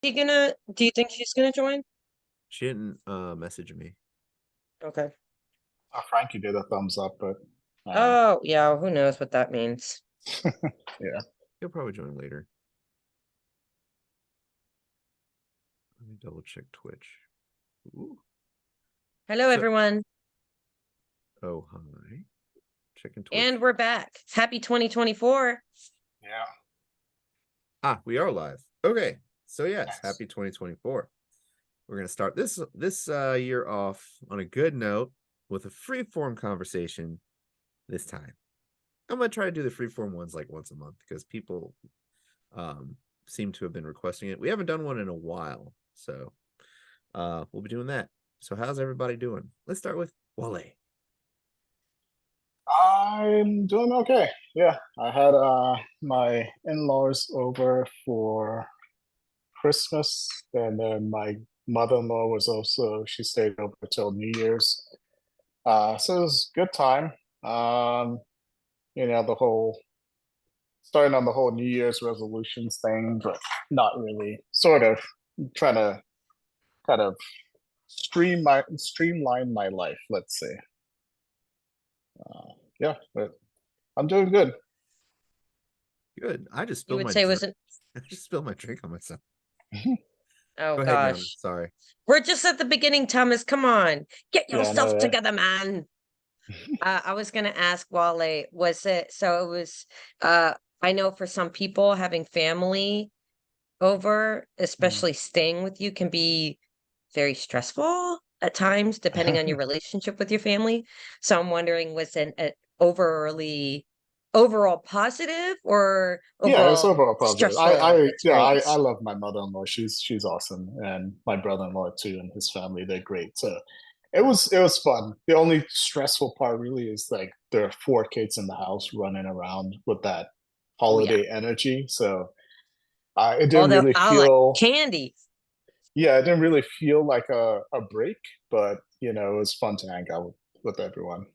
Do you think she's gonna join? She didn't message me. Okay. Frankie did a thumbs up, but Oh, yeah, who knows what that means. yeah. He'll probably join later. Let me double check Twitch. Ooh. Hello, So, everyone. oh hi. Checking Twitch. And we're back. Happy 2024. Yeah. Ah, we are live. Okay. So yes, Nice. happy 2024. We're gonna start this year off on a good note with a freeform conversation this time. I'm gonna try to do the freeform ones like once a month because people seem to have been requesting it. We haven't done one in a while, so we'll be doing that. So how's everybody doing? Let's start with Wale. I'm doing okay. Yeah. I had my in-laws over for Christmas, and then my mother-in-law was also she stayed over till New Year's. So it was a good time. Um, the whole starting on the whole New Year's resolutions thing, but not really. Sort of trying to kind of streamline my life, let's say. Yeah, but I'm doing good. Good. I just You spilled would my say drink. wasn't. I just spilled my drink on myself. Oh Go ahead, Yana. gosh. Sorry. We're just at the beginning, Thomas. Come on. Get Yeah, I know, yourself right? together, man. I was gonna ask Wale, was it so it was I know for some people having family over, Mm. especially staying with you, can be very stressful at times, depending on your relationship with your family. So I'm wondering, was it an overly overall positive or Yeah, it's overall overall positive. stressful I experience? love my mother-in-law. She's awesome, and my brother-in-law too, and his family. They're great. So it was fun. The only stressful part really is like there are four kids in the house running around with that Oh yeah. holiday energy. So it didn't Although really I like feel. candy. Yeah, it didn't really feel like a break, but it was fun to hang out with everyone.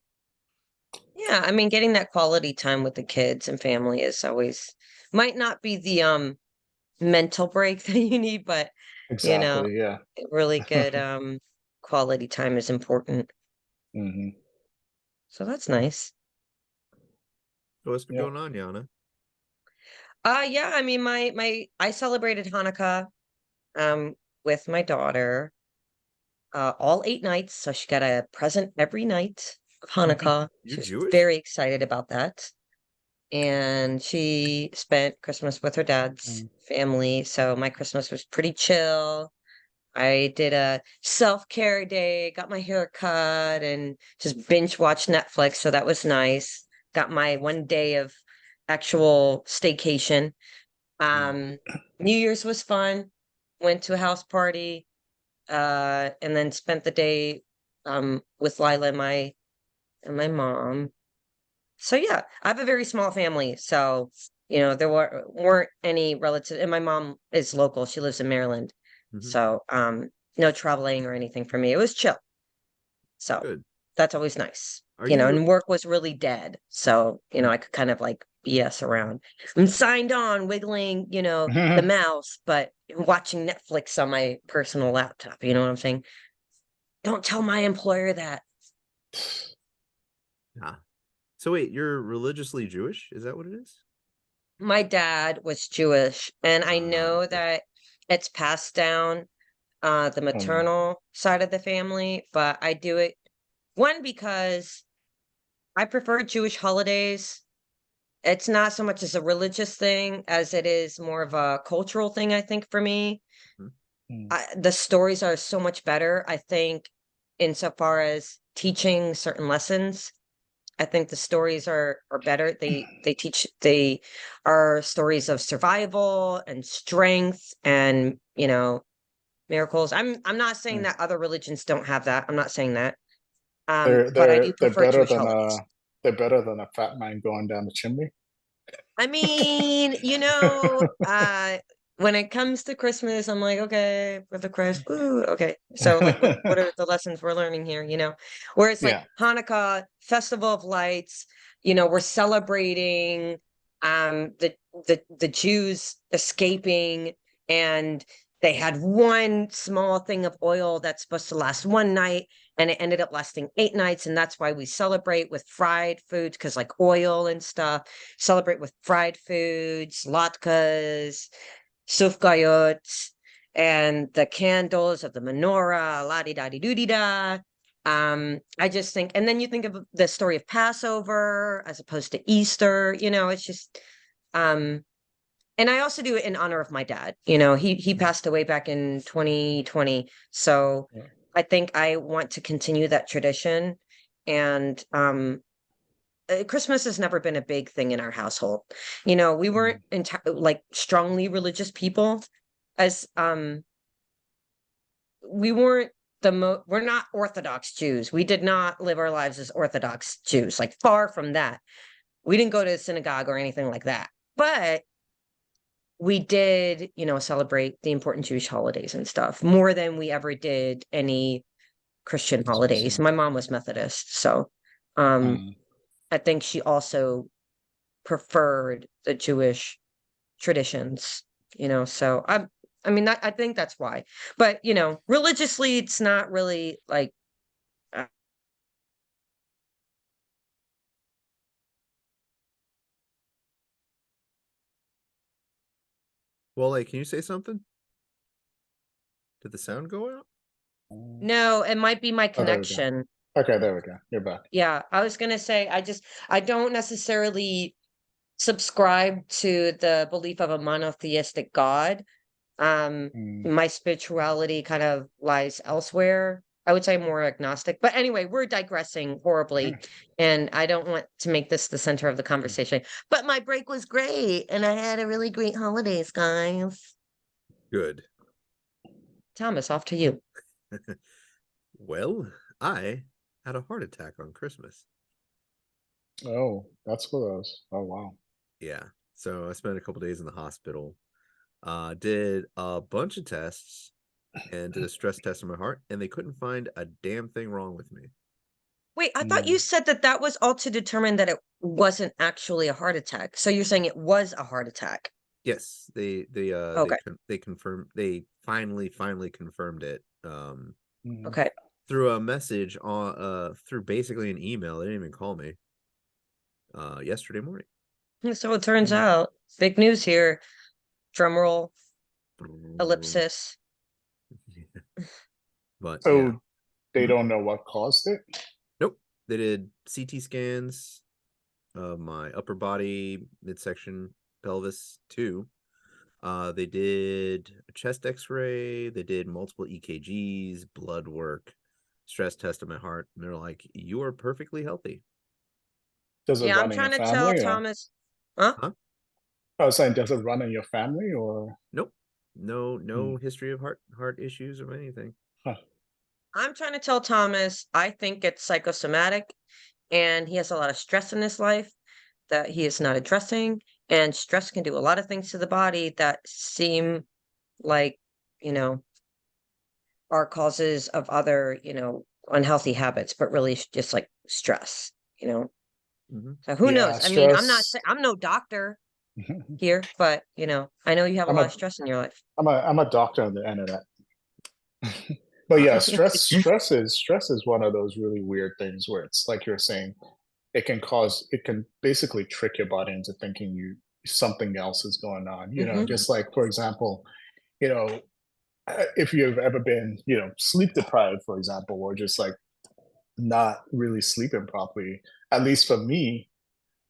Yeah, I mean, getting that quality time with the kids and family is always might not be the mental break that you need, but you know, Exactly. Yeah. really good quality time is important. Hmm. So that's nice. So what's been Yeah. going on, Yana? Yeah, I mean my I celebrated Hanukkah um with my daughter all 8 nights, so she got a present every night of Hanukkah. You're She was Jewish? very excited about that. And she spent Christmas with her dad's Mm. family. So my Christmas was pretty chill. I did a self-care day, got my hair cut, and just binge watched Netflix. So that was nice. Got my 1 day of actual staycation. Mm. Um, New Year's was fun. Went to a house party, and then spent the day with Lila and my mom. So yeah, I have a very small family. So, there weren't any relatives, and my mom is local. She lives in Maryland. Hmm. So, no traveling or anything for me. It was chill. So Good. that's always nice. Are you And work was really dead. So, I could kind of like BS around. I'm signed on, wiggling, the mouse, but watching Netflix on my personal laptop. You know what I'm saying? Don't tell my employer that. ah. So wait, you're religiously Jewish? Is that what it is? My dad was Jewish, and I know Okay. that it's passed down the Um, maternal side of the family, but I do it one because I prefer Jewish holidays. It's not so much as a religious thing as it is more of a cultural thing, I think, for me. Mhm. mm. The stories are so much better, I think, insofar as teaching certain lessons. I think the stories are better. They are stories of survival and strength and, miracles. I'm not saying Mm. that other religions don't have that. I'm not saying that. They're But I do they're they're prefer better Jewish than holidays. a fat man going down the chimney. I mean, when it comes to Christmas, I'm like, okay, for the Christ, ooh, okay. So like what are the lessons we're learning here, Whereas like Yeah. Hanukkah, Festival of Lights, we're celebrating the Jews escaping and they had one small thing of oil that's supposed to last one night, and it ended up lasting 8 nights. And that's why we celebrate with fried foods, because like oil and stuff, celebrate with fried foods, latkes, sufgayot, and the candles of the menorah, la di da di doo di da. I just think, and then you think of the story of Passover as opposed to Easter, it's just, and I also do it in honor of my dad. He passed away back in 2020. So Yeah. I think I want to continue that tradition. And Christmas has never been a big thing in our household. We weren't like strongly religious people, as we weren't we're not Orthodox Jews. We did not live our lives as Orthodox Jews, like far from that. We didn't go to a synagogue or anything like that. But we did, celebrate the important Jewish holidays and stuff more than we ever did any Christian That's holidays. awesome. My mom was Methodist, so I think she also preferred the Jewish traditions, so I think that's why. But, religiously, it's not really like, Well, like, can you say something? Did the sound go out? no, it might be my Oh, there we go. connection. Okay, there we go. You're back. Yeah, I was gonna say, I don't necessarily subscribe to the belief of a monotheistic God. My spirituality kind of lies elsewhere. I would say more agnostic. But anyway, we're digressing horribly, and I don't want to make this the center of the conversation. But my break was great, and I had a really great holidays, guys. Good. Thomas, off to you. Well, I had a heart attack on Christmas. Oh, that's what I was. Oh, wow. Yeah. So I spent a couple days in the hospital. Did a bunch of tests and did a stress test on my heart, and they couldn't find a damn thing wrong with me. Wait, I thought you said that was all to determine that it wasn't actually a heart attack. So you're saying it was a heart attack? Yes, Okay. they confirmed, they finally confirmed it. Okay. Through a message on through basically an email. They didn't even call me. Yesterday morning. So it turns out, big news here. Drum roll, ellipsis. But So yeah. they don't know what caused it? Nope. They did CT scans of my upper body, midsection, pelvis too. They did a chest x-ray, they did multiple EKGs, blood work, stress test of my heart, and they're like, you are perfectly healthy. Does it Yeah, I'm run in your trying to tell family? Or? Thomas. Huh? I was saying, does it run in your family or? Nope. No history of heart issues or anything. Huh. I'm trying to tell Thomas, I think it's psychosomatic, and he has a lot of stress in his life that he is not addressing. And stress can do a lot of things to the body that seem like, are causes of other, unhealthy habits, but really just like stress, So who Yeah, knows? I mean, stress. I'm no doctor here, but I know you have a lot of stress in your life. I'm a doctor on the internet. But yeah, stress is one of those really weird things where it's like you're saying, it can basically trick your body into thinking something else is going on. Just like, for example, you know, if you've ever been, sleep deprived, for example, or just like not really sleeping properly, at least for me,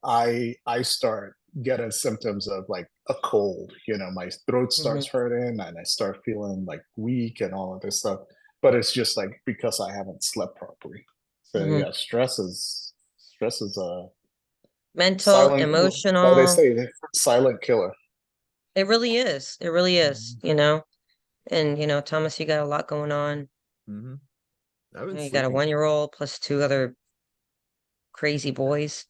I start getting symptoms of like a cold. My throat starts hurting and I start feeling like weak and all of this stuff. But it's just like because I haven't slept properly. So yeah, stress is a Mental, silent, like they emotional. say, silent killer. It really is. It really is, And Thomas, you got a lot going on. Mm-hmm. I've been You got a sleeping. 1-year-old plus 2 other crazy boys.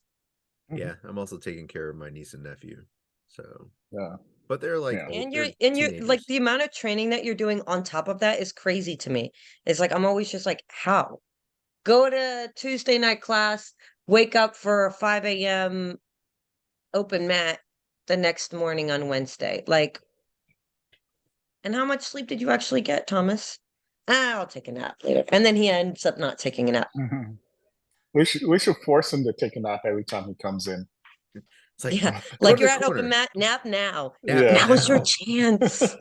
Yeah, I'm also taking care of my niece and nephew. So Yeah, but they're like yeah. old, And they're you're like, teenagers. the amount of training that you're doing on top of that is crazy to me. It's like I'm always just like, how? Go to Tuesday night class, wake up for a 5 a.m. open mat the next morning on Wednesday. Like, And how much sleep did you actually get, Thomas? I'll take a nap later. And then he ends up not taking a nap. We should force him to take a nap every time he comes in. It's like, Yeah, go like to you're the at open corner. nap now. Nap Yeah. Now is your now. chance.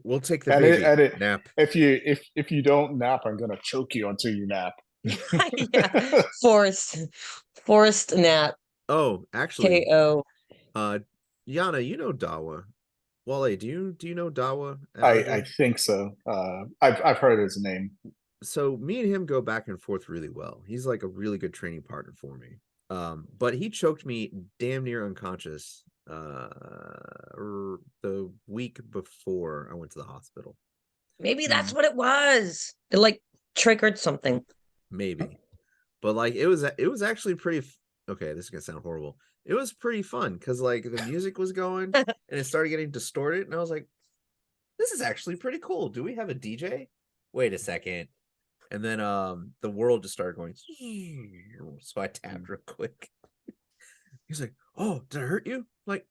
We'll take the And baby. Nap. if you don't nap, I'm gonna choke you until you nap. Yeah, forced nap. Oh, actually, KO. Yana, you know Dawa. Wale, do you know Dawa at I RJ? think so. I've heard his name. So me and him go back and forth really well. He's like a really good training partner for me. But he choked me damn near unconscious the week before I went to the hospital. Maybe that's what it was. It like triggered something. Maybe. But like it was actually pretty okay, this is gonna sound horrible. It was pretty fun because like the music was going and it started getting distorted, and I was like, this is actually pretty cool. Do we have a DJ? Wait a second. And then the world just started going, so I tapped real quick. He's like, oh, did I hurt you? I'm like,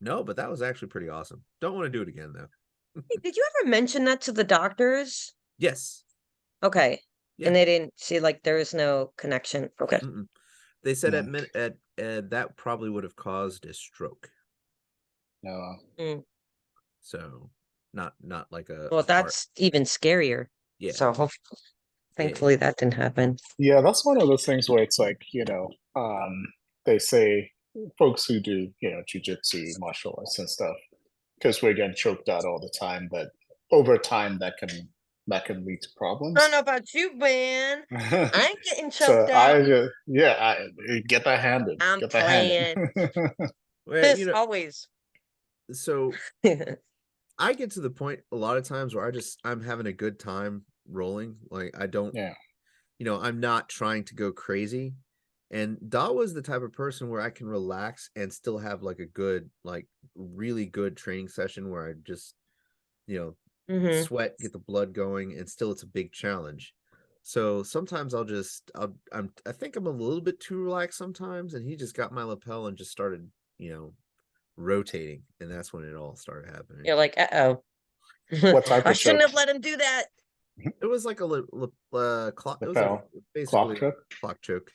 no, but that was actually pretty awesome. Don't want to do it again though. Hey, did you ever mention that to the doctors? Yes. Okay. Yeah. And they didn't see like there is no connection. Okay. Mm-mm. They said Yeah. at that probably would have caused a stroke. No. So not like a Well, heart. that's even scarier. Yeah. So thankfully that didn't happen. Yeah, that's one of those things where it's like, they say folks who do, jujitsu, martial arts and stuff, because we're getting choked out all the time, but over time that can lead to problems. I don't know about you, man. I ain't getting So choked out. I get that handed. I'm Get that playing. handed. Well, This always. so I get to the point a lot of times where I'm having a good time rolling. Like I don't, Yeah. I'm not trying to go crazy. And Dawa's the type of person where I can relax and still have like a good, like really good training session where I just, sweat, get the blood going, and still it's a big challenge. So sometimes I think I'm a little bit too relaxed sometimes, and he just got my lapel and just started, rotating, and that's when it all started happening. You're like, uh-oh. What type I of shouldn't choke? have let him do that. It was like a clock. It was like Lapel? basically Clock a clock choke.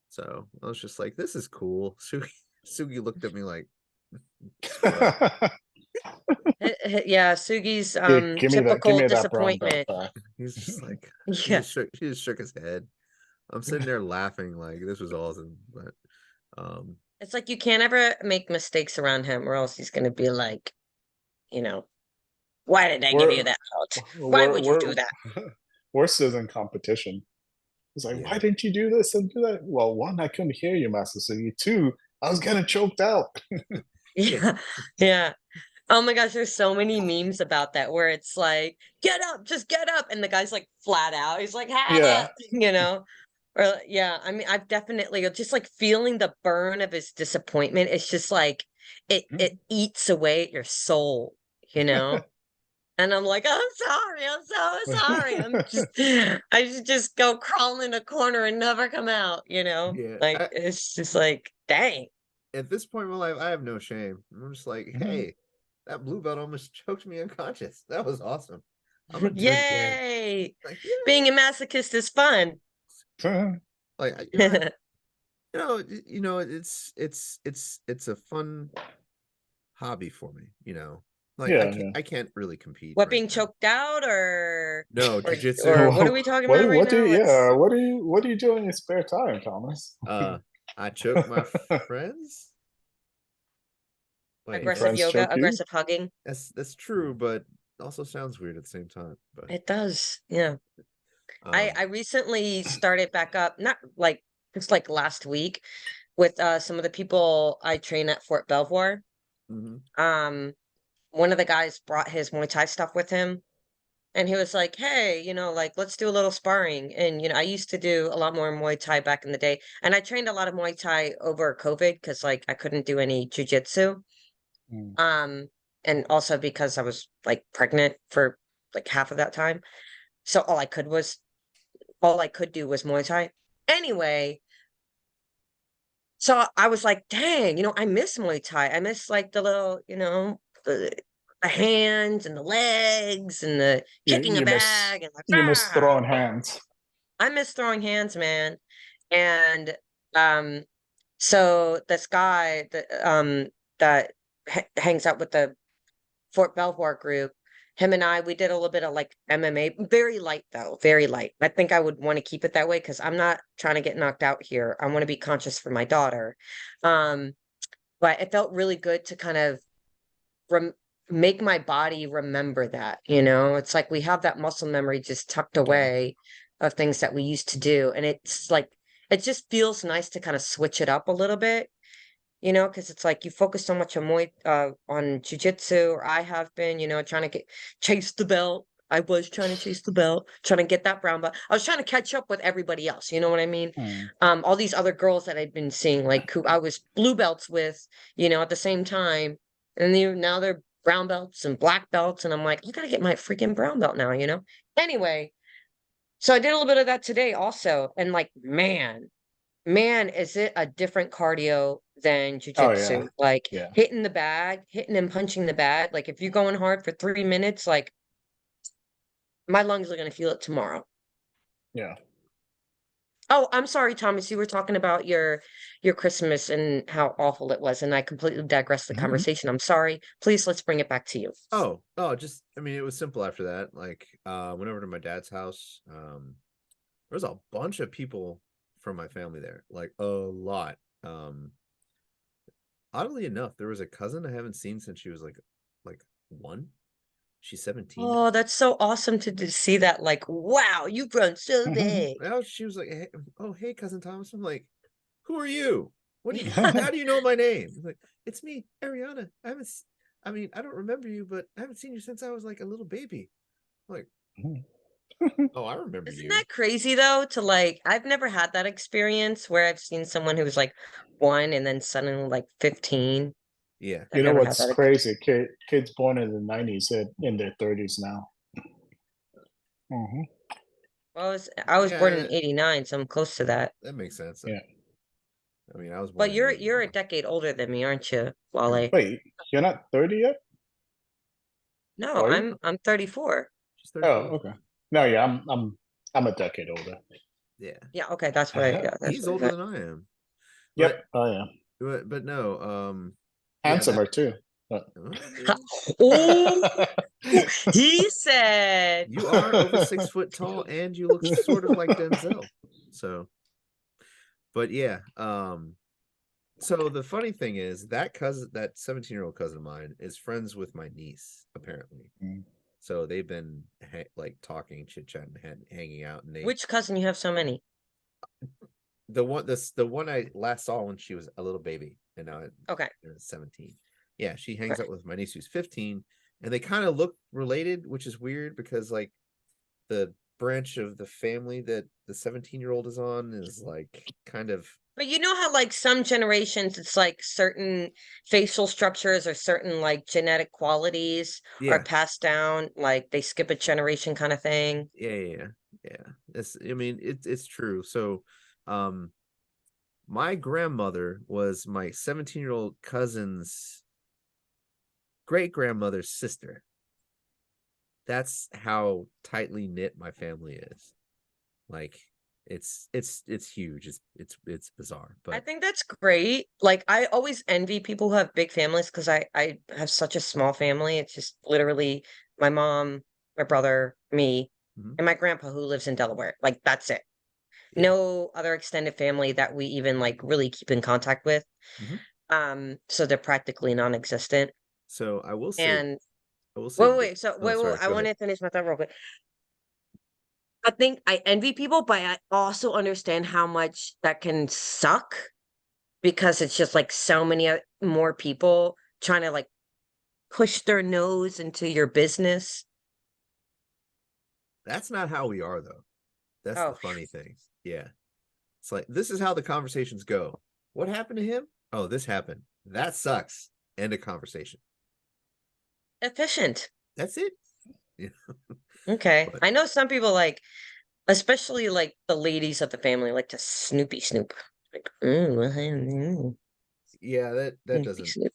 So I was just like, "This is cool." Sugi looked at me like, choke? Yeah, Sugi's Give typical me that brown belt disappointment. back. he's just like, Yeah. he just shook his head. I'm sitting there laughing like this was awesome, but It's like you can't ever make mistakes around him, or else he's gonna be like, why did I give you We're that belt? Why we're would you we're do that? we're still in competition. It's like, yeah, why didn't you do this and do that? Well, one, I couldn't hear you, Master Sugi. Two, I was getting choked out. Yeah, yeah. Oh my gosh, there's so many memes about that where it's like, get up, just get up. And the guy's like flat out. He's like, Yeah. Or yeah, I mean, I've definitely just like feeling the burn of his disappointment. It's just like it eats away at your soul, you know? And I'm like, I'm sorry, I'm so sorry. I should just go crawl in a corner and never come out, yeah. Like it's just like, dang. At this point in my life, I have no shame. I'm just like, hey, that blue belt almost choked me unconscious. That was awesome. I'm gonna do it again. Yay! Like, Being a masochist is fun. like it's a fun hobby for me. Like Yeah, yeah. I can't really compete What, right being now. choked out No, or jujitsu. what are we talking about right now? Let's what do you do in your spare time, Thomas? I choke my friends. Wait, aggressive Friends yoga, choke you? aggressive hugging. that's true, but also sounds weird at the same time. But It does. Yeah. I um, I recently started back up, not like just like last week with some of the people I train at Fort Belvoir. mhm. One of the guys brought his Muay Thai stuff with him. And he was like, hey, like, let's do a little sparring. And, I used to do a lot more Muay Thai back in the day. And I trained a lot of Muay Thai over COVID because, like, I couldn't do any jujitsu. Mm. And also because I was, like, pregnant for, like, half of that time. So all I could do was Muay Thai. Anyway, so I was like, dang, I miss Muay Thai. I miss, like, the little, the hands and the legs and the kicking a bag and like, you miss throwing hands. I miss throwing hands, man. And so this guy that hangs out with the Fort Belvoir group, him and we did a little bit of like MMA, very light though, very light. I think I would want to keep it that way because I'm not trying to get knocked out here. I want to be conscious for my daughter. But it felt really good to kind of make my body remember that, you know. It's like we have that muscle memory just tucked away of things that we used to do, and it's like it just feels nice to kind of switch it up a little bit, you know, because it's like you focus so much on jujitsu, or I have been, you know, trying to chase the belt. I was trying to chase the belt, trying to get that brown belt. I was trying to catch up with everybody else, you know what I mean? All these other girls that I'd been seeing, like who I was blue belts with, you know, at the same time, and now they're brown belts and black belts, and I'm like, I gotta get my freaking brown belt now, you know? Anyway, so I did a little bit of that today also, and like, man, is it a different cardio than Oh yeah, jujitsu? Like yeah, hitting the bag, hitting and punching the bag. Like if you're going hard for 3 minutes, like my lungs are gonna feel it tomorrow. yeah. Oh, I'm sorry, Thomas. You were talking about your Christmas and how awful it was, and I completely digressed the conversation. I'm sorry. Please, let's bring it back to you. Oh, just I mean, it was simple after that. Like, went over to my dad's house. There was a bunch of people from my family there, like a lot. Oddly enough, there was a cousin I haven't seen since she was like one. She's 17 now. Oh, that's so awesome to see that. Like, wow, you've grown so big. Now she was like, hey, oh, hey, cousin Thomas. I'm like, who are you? How do you know my name? I'm like, it's me, Ariana. I mean, I don't remember you, but I haven't seen you since I was like a little baby. I'm like, oh, I remember Isn't you. that crazy though? To like, I've never had that experience where I've seen someone who was like 1 and then suddenly like 15. Yeah. I've You know never had what's that. crazy? Kids born in the 90s in their 30s now. Well, I was born in Yeah, '89, so I'm close to that. that makes sense. Yeah. I mean, I was born But in you're a 80. decade older than me, aren't you, Wale? Wait, you're not 30 yet? No, Are you? I'm 34. She's Oh, 34. okay. No, yeah, I'm a decade older. Yeah. Yeah, okay, that's what I yeah, that's He's what I older meant. than I am. But Yep, I am. but no, yeah, that Handsomer too. But Oh, he said. you are over 6 foot tall and you look sort of like Denzel. So, but yeah, so the funny thing is that 17-year-old cousin of mine is friends with my niece, apparently. So they've been like talking, chit chatting, hanging out, and Which cousin? You have so many. the one I last saw when she was a little baby, and now Okay. they're 17. Yeah, she hangs Okay. out with my niece who's 15, and they kind of look related, which is weird because like the branch of the family that the 17-year-old is on is like kind of. But you know how like some generations it's like certain facial structures or certain like genetic qualities are Yeah, passed down, like they skip a generation kind of thing. yeah. I mean, it's true. So, my grandmother was my 17-year-old cousin's great grandmother's sister. That's how tightly knit my family is. Like it's huge. It's bizarre, I but think that's great. Like I always envy people who have big families because I have such a small family. It's just literally my mom, my brother, me, and my grandpa who lives in Delaware. Like that's it. yeah. No other extended family that we even like really keep in contact with. So they're practically non-existent. So And I will say wait. So oh, sorry, I go want ahead. to finish my thought real quick. I think I envy people, but I also understand how much that can suck because it's just like so many more people trying to like push their nose into your business. That's not how we are though. That's the Oh, funny thing. Yeah. It's like this is how the conversations go. What happened to him? Oh, this happened. That sucks. End of conversation. efficient. That's it. Yeah. Okay. But I know some people like, especially like the ladies of the family, like to snoop. Like, Yeah, that Sleep.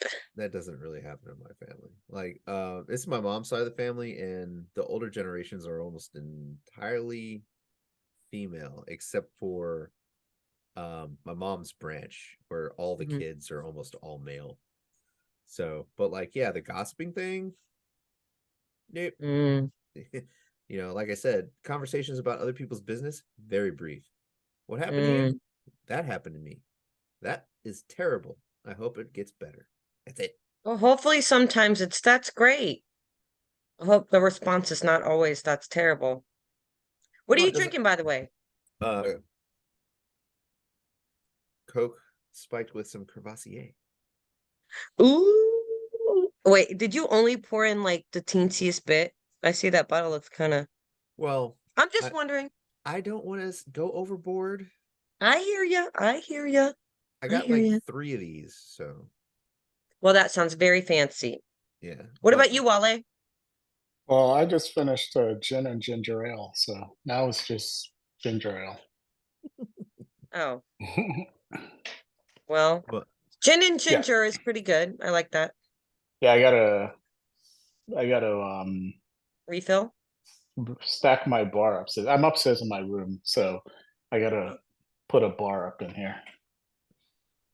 doesn't really happen in my family. Like, it's my mom's side of the family, and the older generations are almost entirely female, except for my mom's branch, where all the Mhm. kids are almost all male. So, but like, yeah, the gossiping thing, nope. Mm, Like I said, conversations about other people's business, very brief. What happened to you? mm. That happened to me. That is terrible. I hope it gets better. That's it. Well, hopefully sometimes that's great. I hope the response is not always that's terrible. What are Well, you it doesn't. drinking, by the way? Coke spiked with some Crevassier. Ooh. Wait, did you only pour in like the teensiest bit? I see that bottle looks kind of. Well, I'm just I wondering. I don't want to go overboard. I hear ya. I hear ya. I I got hear like ya. 3 of these, so Well, that sounds very fancy. yeah. What But about you, Wale? Well, I just finished gin and ginger ale, so now it's just ginger ale. Oh, well, but gin and Yeah, ginger is pretty good. I like that. yeah. I gotta Refill? stack my bar upstairs. I'm upstairs in my room, so I gotta put a bar up in here.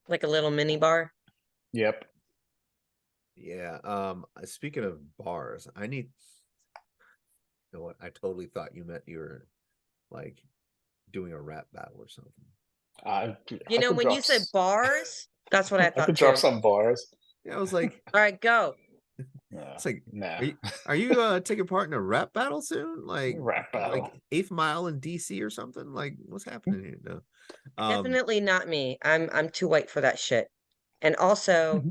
Like a little mini bar? Yep. yeah, speaking of bars, you know what? I totally thought you meant you were like doing a rap battle or something. I You I know, could when drop you said bars, that's what I I thought could drop too. some bars. Yeah, I was like, All right, go. Yeah, it's like, nah. are you taking part in a rap battle soon? Rap battle. Like Eighth Mile in DC or something? Like, what's happening here? No. Um, Definitely not me. I'm too white for that shit. And also,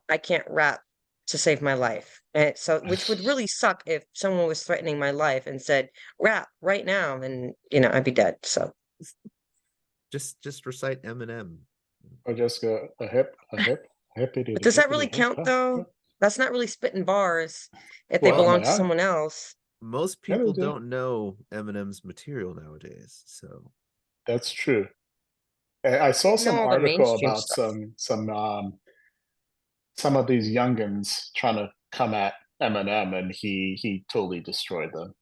I can't rap to save my life. And so, which would really suck if someone was threatening my life and said, rap right now, and I'd be dead. So just recite Eminem. Or just go a hippity but does that really hippity hip. count though? That's not really spitting bars if they Well, belong to man, someone else. Most yeah, they people do. don't know Eminem's material nowadays, so That's true. I saw I know some all the article mainstream about stuff. some of these youngins trying to come at Eminem, and he totally destroyed them.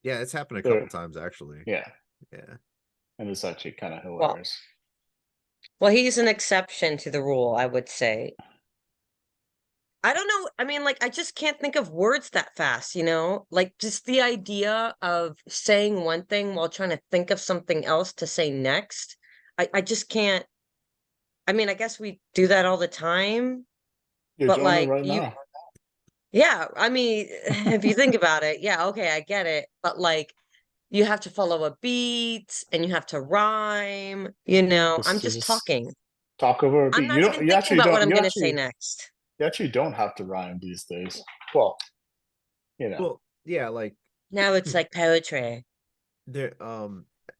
yeah, it's happened a couple They're, times actually. yeah, Yeah. and it's actually kind of Well, hilarious. well, he's an exception to the rule, I would say. I don't know. I mean, like, I just can't think of words that fast, Like, just the idea of saying one thing while trying to think of something else to say next. I just can't. I mean, I guess we do that all the time, You're but doing it like, right now. yeah, I mean, if you think about it, yeah, okay, I get it. But like, you have to follow a beat and you have to rhyme, I'm You just just talking. talk over a I'm beat. not even thinking about what I'm going to say next. You actually don't have to rhyme these days. Well, you know. Well, yeah, like Now it's like poetry. there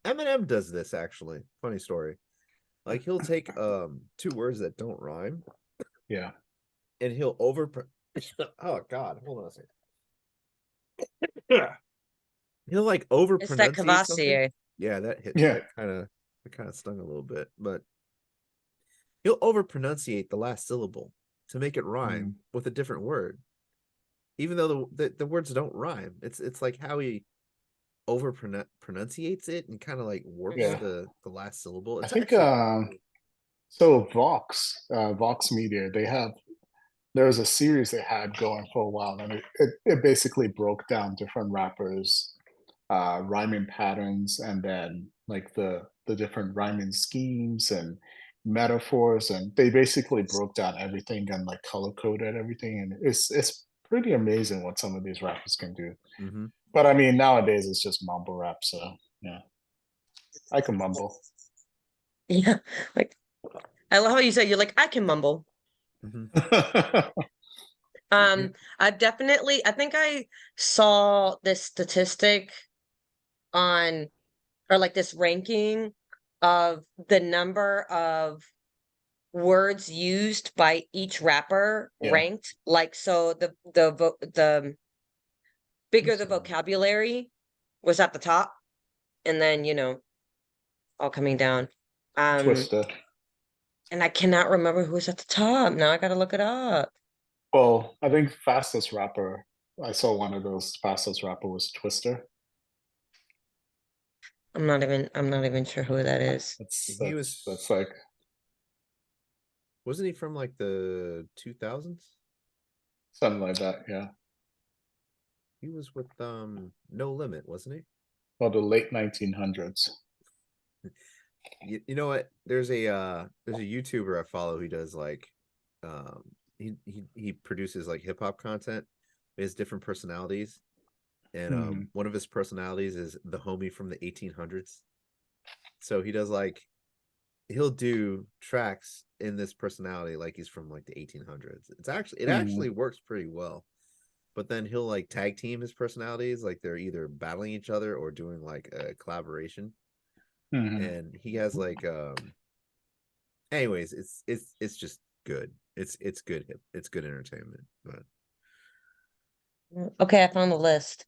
Eminem does this actually. Funny story. Like he'll take 2 words that don't rhyme Yeah. and he'll oh god, hold on a second. He'll like over It's that pronunciate something. Cavassier. Yeah, that hit Yeah. that kind of stung a little bit, but he'll over pronunciate the last syllable to make it rhyme with a different word. Even though the words don't rhyme. It's like how he over pronunciates it and kind of like warps Yeah. Mhm. the last syllable. I It's think actually so Vox Media, there was a series they had going for a while, and it basically broke down different rappers rhyming patterns, and then like the different rhyming schemes and metaphors, and they basically broke down everything and like color coded everything, and it's pretty amazing what some of these rappers can do. mhm. But I mean, nowadays it's just mumble rap, so yeah, I can mumble. Yeah. Like, I love how you say you're like, I can mumble. Mhm. Yeah. I think I saw this statistic on, or like this ranking of the number of words used by each rapper Yeah. ranked. Like, so the bigger the So, vocabulary was at the top, and then all coming down. Um, Twister. And I cannot remember who was at the top. Now I gotta look it up. Well, I think fastest rapper. I saw one of those fastest rapper was Twister. I'm not even sure who that is. He was That's like wasn't he from like the 2000s? something like that. Yeah. He was with No Limit, wasn't he? Well, the late 1900s. You know what? There's a YouTuber I follow who does like he produces like hip hop content. He has different personalities. And Mhm. one of his personalities is the homie from the 1800s. So he does like he'll do tracks in this personality like he's from like the 1800s. It actually works pretty well. But then he'll like tag team his personalities, like they're either battling each other or doing like a collaboration. Mhm. And he has like anyways, it's just good. It's good. It's good entertainment. But Okay, I found the list.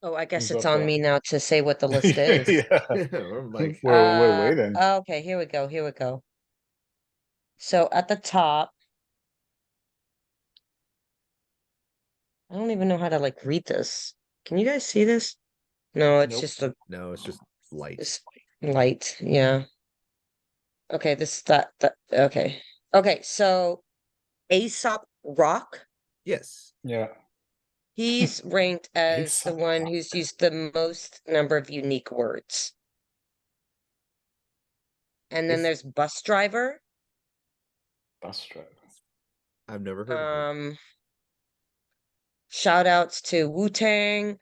Oh, I guess Who's it's up on there? me now to say what the list is. Yeah. I'm like, We're waiting. Okay, here we go. Here we go. So at the top, I don't even know how to like read this. Can you guys see this? No, it's Nope. just a no, it's just light. it's light. Yeah. Okay, that okay. Okay, so Aesop Rock, Yes. Yeah. he's ranked as the Aesop one Rock. who's used the most number of unique words. And then It's there's Bus Driver. Bus driver. I've never heard of him. Shout outs to Wu-Tang.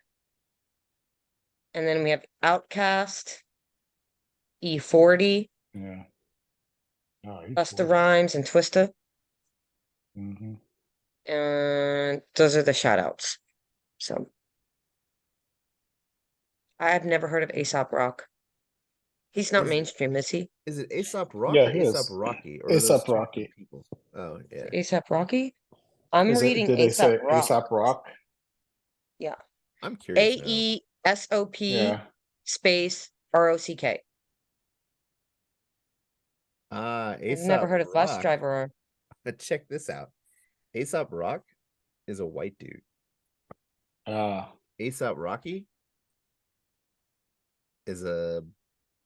And then we have Outcast, E40, Yeah. Oh, Busta E40. Rhymes, and Twista. Mm-hmm. And those are the shout outs. So I've never heard of Aesop Rock. He's not Is mainstream, is he? is it Aesop Rock Yeah, or he Aesop is. Rocky? Or are those Aesop two different Rocky. people? Oh, Is yeah. it Aesop Rocky? I'm Is it? reading Did they Aesop say Rock. Aesop Rock? Yeah. I'm curious now. AESOP Yeah. space ROCK. I've never Aesop heard of Bus Rock. Driver. Check this out. Aesop Rock is a white dude. Ah. Aesop Rocky is a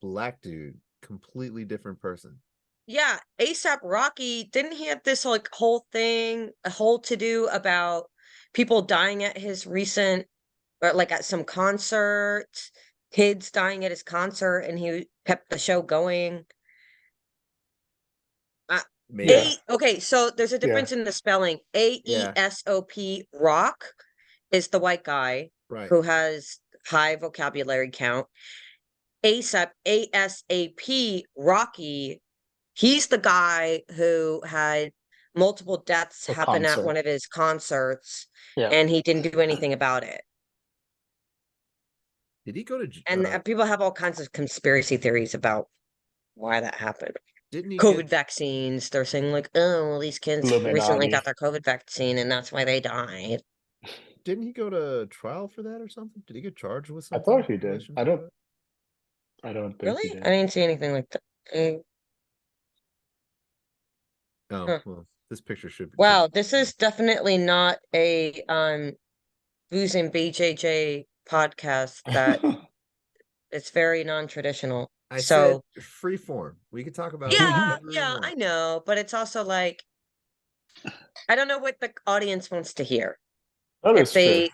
black dude, completely different person. Yeah, ASAP Rocky, didn't he have this like whole thing, a whole to do about people dying at his recent, or like at some concert, kids dying at his concert, and he kept the show going. Yeah. Maybe. Okay, so there's a Yeah. difference in the spelling. AESOP Rock is the white guy Right. who has high vocabulary count. ASAP, ASAP Rocky, he's the guy who had multiple deaths The happen at concert. one of his concerts, Yeah. and he didn't do anything about it. Did he go to And people have all kinds of conspiracy theories about why that happened. didn't he COVID get vaccines, they're saying like, oh, well, these kids recently Illuminati. got their COVID vaccine, and that's why they died. didn't he go to trial for that or something? Did he get charged with I something thought he in did. relation I to don't. that? I don't think he Really? did. I didn't see anything like that. Oh, Huh. well, this picture should Wow, this is definitely not a booze and BJJ podcast. That it's very non-traditional. I said So free form. We could talk about yeah, whatever we yeah, I want. know, but it's also like I don't know what the audience wants to hear. That If is true. they,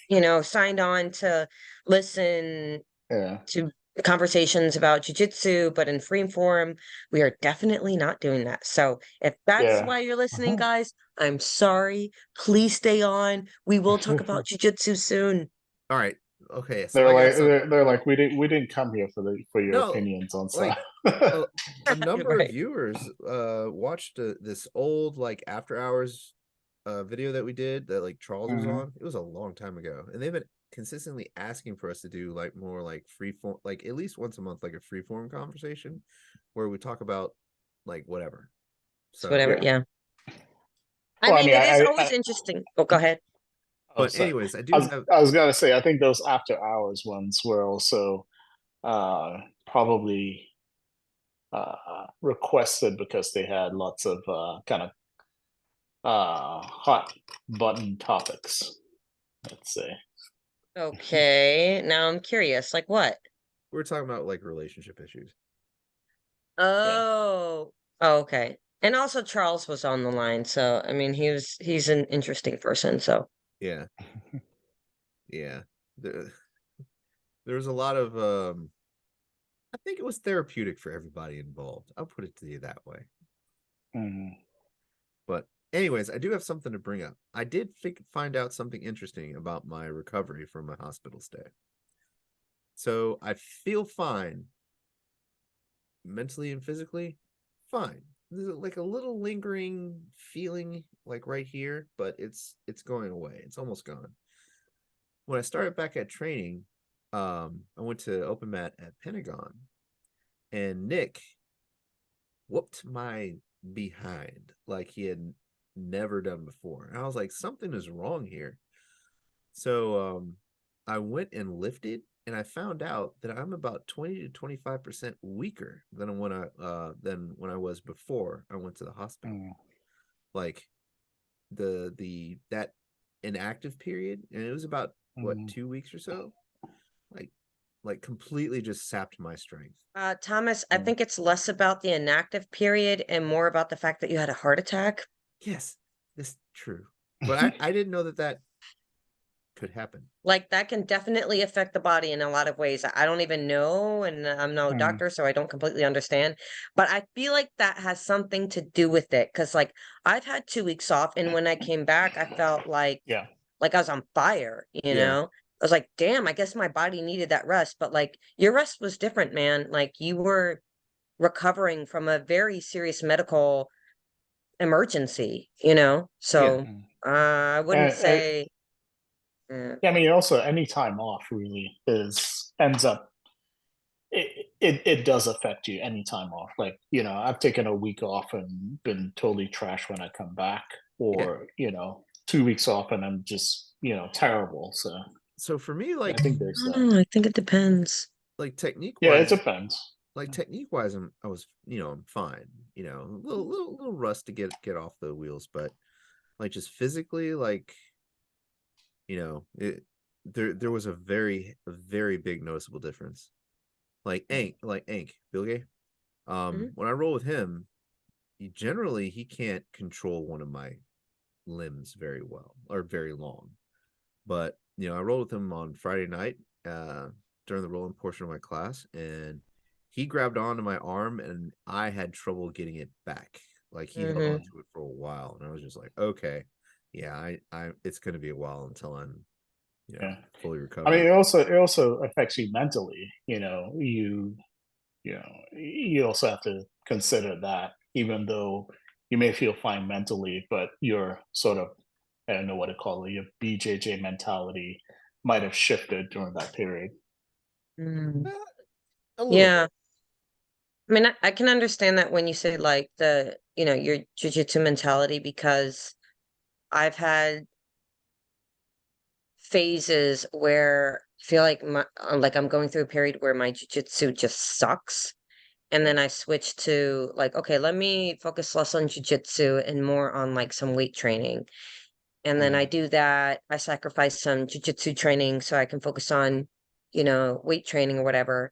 Yeah. signed on to listen Yeah. to conversations about jujitsu, but in free form, we are definitely not doing that. So if that's Yeah. why you're listening, guys, I'm sorry. Please stay on. We will talk about jujitsu soon. All right. Okay. So They're I got like something. they're like we didn't come here for your No, opinions on stuff. like a number of Right. viewers watched this old like after hours video that we did that like Charles was Mhm. on. It was a long time ago, and they've been consistently asking for us to do like more like free form, like at least once a month, like a free form conversation where we talk about like whatever. So So, whatever, Yeah. yeah. I Well, I mean, mean, it is always interesting. Oh, go ahead. oh, but sorry. anyways, I I do was have I was gonna say I think those after hours ones were also probably requested because they had lots of kind of hot button topics, let's say. Okay, now I'm curious. Like what? We're talking about like relationship issues. Yeah. Oh, oh, okay. And also Charles was on the line, so I mean he's an interesting person, so Yeah, yeah. There, there's a lot of I think it was therapeutic for everybody involved. I'll put it to you that way. Mhm. But anyways, I do have something to bring up. I did find out something interesting about my recovery from my hospital stay. So I feel fine mentally and physically, fine. There's like a little lingering feeling like right here, but it's going away. It's almost gone. When I started back at training, I went to open mat at Pentagon, and Nick whooped my behind like he had never done before. And I was like, something is wrong here. So I went and lifted, and I found out that I'm about 20 to 25% weaker than when I was before I went to the hospital. Mhm. Like that inactive period, and it was about what, Mhm. 2 weeks or so, like completely just sapped my strength. Thomas, I Mhm. think it's less about the inactive period and more about the fact that you had a heart attack. Yes, that's true. But I didn't know that could happen. Like that can definitely affect the body in a lot of ways. I don't even know, and I'm no Mhm. doctor, so I don't completely understand. But I feel like that has something to do with it. Cause like I've had 2 weeks off, and when I came back, I felt Yeah. like I was on fire, you Yeah. know? I was like, damn, I guess my body needed that rest. But like your rest was different, man. Like you were recovering from a very serious medical emergency, you know? Yeah. So Mhm. I wouldn't And say yeah, I mean, also any time off really is ends up it does affect you any time off. Like, I've taken a week off and been totally trash when I come back, Yeah. or 2 weeks off and I'm just terrible. So So for me, I think there's that. I think it depends. technique Yeah, it wise, depends. I was, I'm fine. A little rust to get off the wheels, but like just physically, like it there was a very big noticeable difference. Like Ank Bilge. Mhm. When I roll with him, he can't control one of my limbs very well or very long. But I rolled with him on Friday night during the rolling portion of my class, and he grabbed onto my arm, and I had trouble getting it back. Like he held Mhm. onto it for a while, and I was just like, okay, yeah, I it's going to be a while until I'm Yeah. fully I mean, recovered. it also affects you mentally. You also have to consider that, even though you may feel fine mentally, but your sort of, I don't know what to call it, your BJJ mentality might have shifted during that period. Mm. A little Yeah. bit. I mean, I can understand that when you say like your jujitsu mentality, because I've had phases where I feel like like I'm going through a period where my jujitsu just sucks. And Yeah. then I switched to like, okay, let me focus less on jujitsu and more on like some weight training. And then I Mhm. do that. I sacrifice some jujitsu training so I can focus on, weight training or whatever.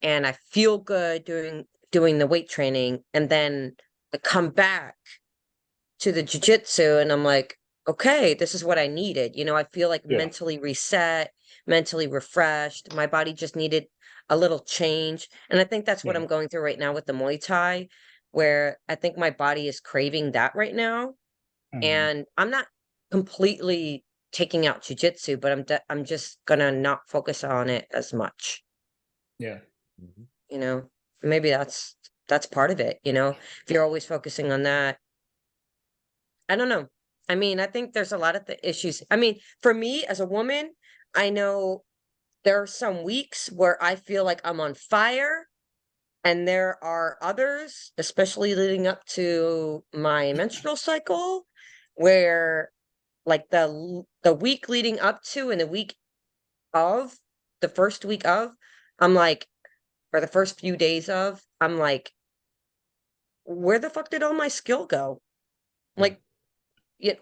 And I feel good doing the weight training. And then I come back to the jujitsu and I'm like, okay, this is what I needed. I feel like Yeah. mentally reset, mentally refreshed. My body just needed a little change. And I think that's what Yeah. I'm going through right now with the Muay Thai, where I think my body is craving that right now. Mhm. And I'm not completely taking out jujitsu, but I'm just gonna not focus on it as much, Yeah. Mhm. you know. Maybe that's part of it, if you're always focusing on that. I don't know. I mean, I think there's a lot of the issues. I mean, for me as a woman, I know there are some weeks where I feel like I'm on fire, and there are others, especially leading up to my menstrual cycle, where like the week leading up to and the week of the first week of, I'm like, or the first few days of, I'm like, where the fuck did all my skill go? Like,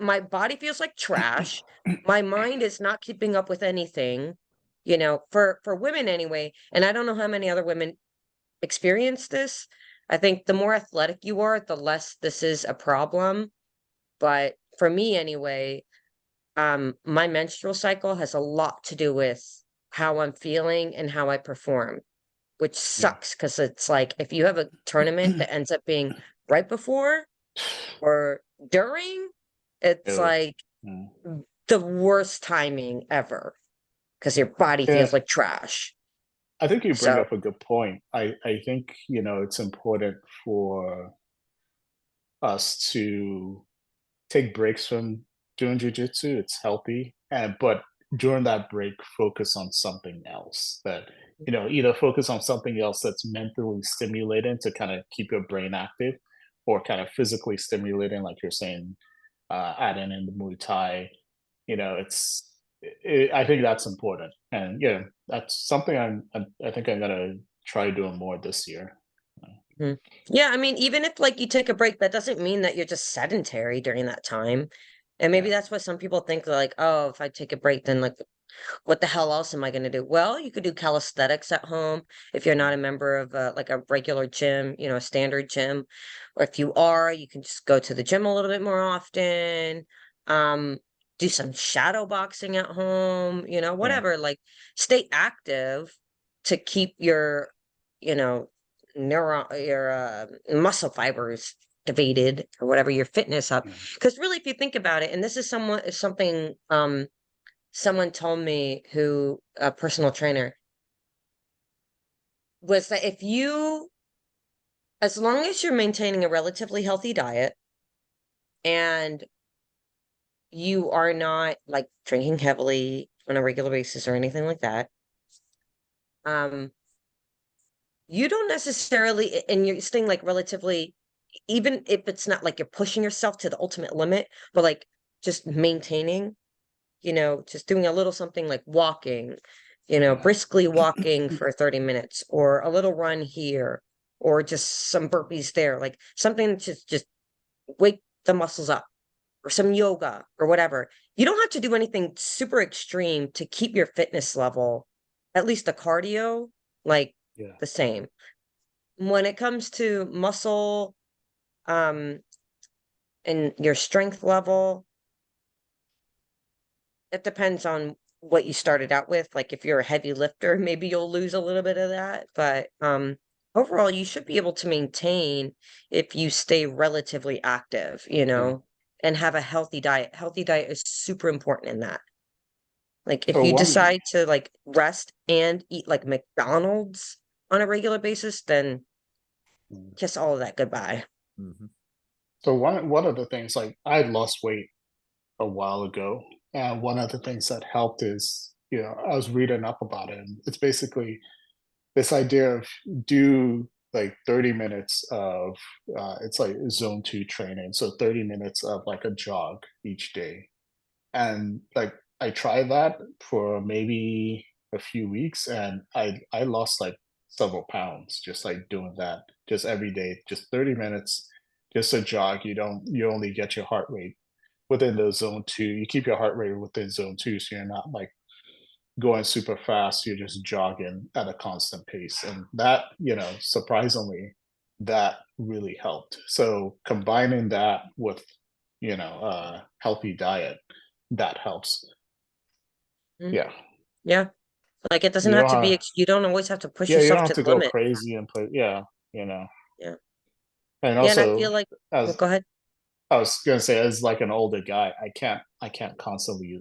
my body feels like trash. My mind is not keeping up with anything, for women anyway. And I don't know how many other women experience this. I think the more athletic you are, the less this is a problem. But for me anyway, my menstrual cycle has a lot to do with how I'm feeling and how I perform, which Yeah. sucks because it's like if you have a tournament that ends up being right before or during, it's Ew. like Mm. the worst timing ever because your body Yeah, feels like trash. I think you bring So, up a good point. I think, it's important for us to take breaks from doing jujitsu. It's healthy, and but during that break, focus on something else that either focus on something else that's mentally stimulating to kind of keep your brain active, or kind of physically stimulating, like you're saying, adding in the Muay Thai. I think that's important, and that's something I think I'm gonna try doing more this year. mhm. Yeah, I mean, even if like you take a break, that doesn't mean that you're just sedentary during that time. And maybe Yeah, that's why some people think like, oh, if I take a break, then like what the hell else am I going to do? Well, you could do calisthenics at home if you're not a member of like a regular gym, a standard gym. Or if you are, you can just go to the gym a little bit more often. Um, do some shadow boxing at home, yeah, whatever. Like stay active to keep your, you know, your muscle fibers activated or whatever your fitness up. yeah. Because really, if you think about it, and this is something someone told me who a personal trainer was that if you as long as you're maintaining a relatively healthy diet and you are not like drinking heavily on a regular basis or anything like that, um you don't necessarily and you're staying like relatively, even if it's not like you're pushing yourself to the ultimate limit, but like just maintaining, just doing a little something like walking, Yeah. briskly walking for 30 minutes or a little run here or just some burpees there, like something to just wake the muscles up or some yoga or whatever. You don't have to do anything super extreme to keep your fitness level, at least the cardio, like Yeah. the same. When it comes to muscle, um, and your strength level, it depends on what you started out with. Like if you're a heavy lifter, maybe you'll lose a little bit of that. But overall, you should be able to maintain if you stay relatively active, Yeah. and have a healthy diet. Healthy diet is super important in that. Like if So you one decide to like rest and eat like McDonald's on a regular basis, then kiss all of that goodbye. Mhm. so one of the things, like, I had lost weight a while ago, and one of the things that helped is, I was reading up about it, and it's basically this idea of do like 30 minutes of it's like zone 2 training, so 30 minutes of like a jog each day. And like I tried that for maybe a few weeks, and I lost like several pounds just like doing that, just every day, just 30 minutes, just a jog. You only get your heart rate within the zone 2. You keep your heart rate within zone 2, so you're not like going super fast, you're just jogging at a constant pace. And that, surprisingly, that really helped. So combining that with, healthy diet, that helps. Mm, Yeah. yeah. Like it doesn't You have don't to be, have you don't always have to push Yeah, you don't yourself have to to the go limit. crazy and put yeah, you know. Yeah. And Yeah. And I also feel like, well, as go ahead. I was gonna say, as like an older guy, I can't constantly,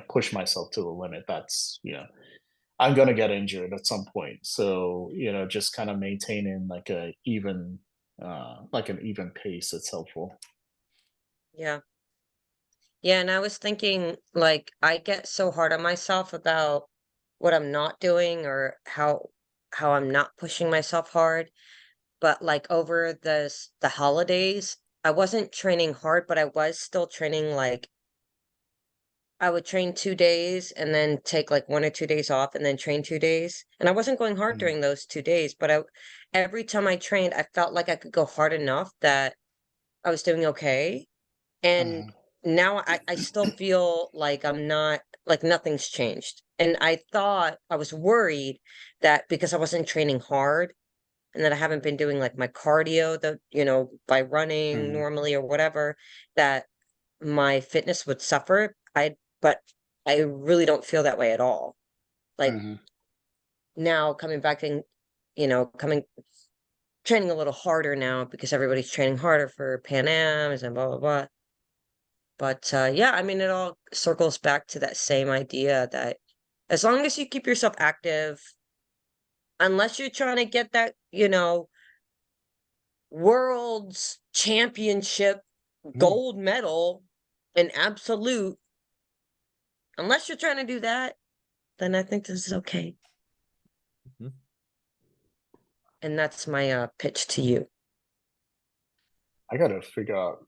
push myself to the limit. That's, I'm gonna get injured at some point. So, just kind of maintaining like an even pace, it's helpful. Yeah. Yeah, and I was thinking, like, I get so hard on myself about what I'm not doing or how I'm not pushing myself hard. But like over the holidays, I wasn't training hard, but I was still training like I would train 2 days and then take like 1 or 2 days off and then train 2 days. And I wasn't going hard Mhm. during those 2 days, but every time I trained, I felt like I could go hard enough that I was doing okay. And Mhm. now I still feel like I'm not like nothing's changed. And I was worried that because I wasn't training hard and that I haven't been doing like my cardio, by running Mhm. normally or whatever, that my fitness would suffer. But I really don't feel that way at all. Like Mhm. now coming back and, coming training a little harder now because everybody's training harder for Pan Ams and blah blah blah. But yeah, I mean, it all circles back to that same idea that as long as you keep yourself active, unless you're trying to get that, world's championship Mhm. gold medal in absolute, unless you're trying to do that, then I think this is okay. Mhm. And that's my pitch to you. I gotta figure out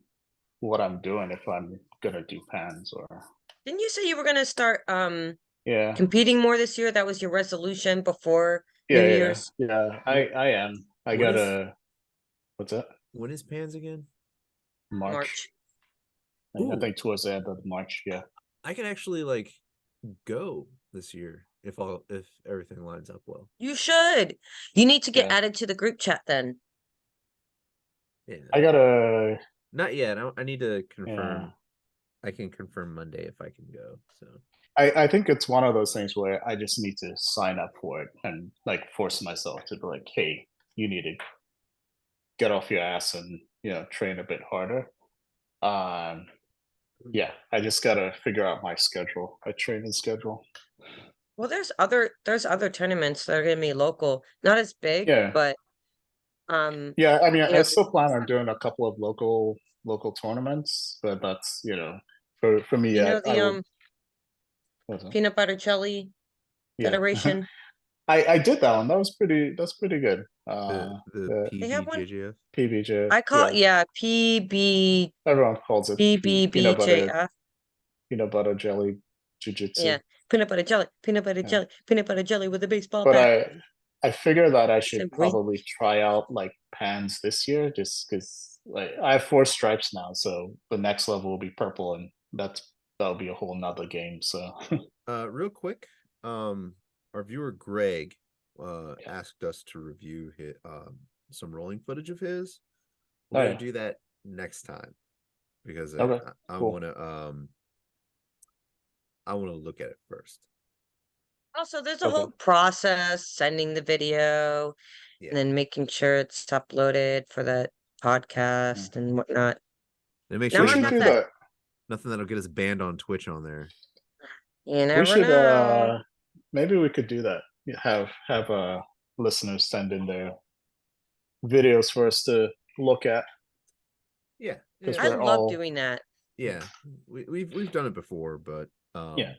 what I'm doing if I'm gonna do pans or Didn't you say you were gonna start yeah. competing more this year? That was your resolution before New Yeah, yeah, Year's? yeah. I am. I When is gotta what's that? when is Pans again? March. March. I Ooh, think towards the end of March, yeah. I can actually like go this year if everything lines up well. You should. You need to get Yeah. added to the group chat then. Yeah, I gotta not yet. I need to yeah. confirm. I can confirm Monday if I can go. So I think it's one of those things where I just need to sign up for it and like force myself to be like, hey, you need to get off your ass and train a bit harder. Um, yeah, I just gotta figure out my schedule, my training schedule. Well, there's other tournaments that are gonna be local, not as big, Yeah, but um, yeah. I mean, you I know, still plan on doing a couple of local tournaments, but that's for me, I the would. What's that? peanut butter jelly Yeah, federation. I did that one. That was pretty. That's pretty good. the The They have one. PBJJF. PBJ. I call it, Yeah, yeah, PB everyone calls it PBBJF. peanut butter jelly jujitsu. Yeah, peanut butter jelly, Yeah. peanut butter jelly with a baseball But bat. I figure that I should So great. probably try out like pans this year, just because like I have 4 stripes now, so the next level will be purple, and that'll be a whole nother game. So Real quick, our viewer Greg yeah. asked us to review some rolling footage of his. We're Oh gonna yeah. do that next time because Okay. I Cool. want to look at it first. Also, there's a Okay. whole process, sending the video Yeah, and then making sure it's uploaded for the Yeah. podcast and whatnot. and make sure Now We there's I'm should not do that, that. nothing that'll get us banned on Twitch on there. you We never should know. maybe we could do that. Have listeners send in their videos for us to look at Yeah, because I we're love all doing that. yeah. We've done it before, but yeah.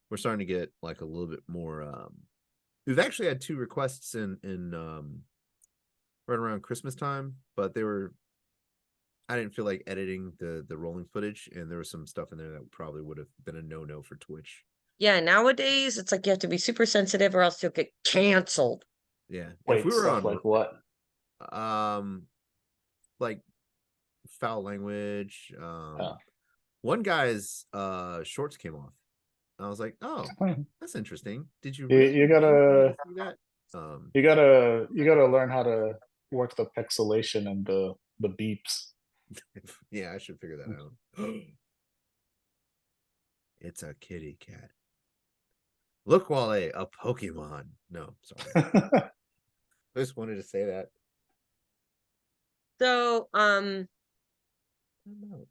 we're starting to get like a little bit more. We've actually had 2 requests in right around Christmas time, but they were. I didn't feel like editing the rolling footage, and there was some stuff in there that probably would have been a no for Twitch. Yeah, nowadays it's like you have to be super sensitive or else you'll get canceled. Yeah, if Wait, we were stuff on like what? like foul language, Oh. one guy's shorts came off. I was like, oh, that's interesting. Did you You, really you need to gotta see that? Um, you gotta learn how to work the pixelation and the beeps. yeah, I should figure that out. It's a kitty cat. Look, Wale, a Pokemon. No, sorry. I just wanted to say that. So, I don't know.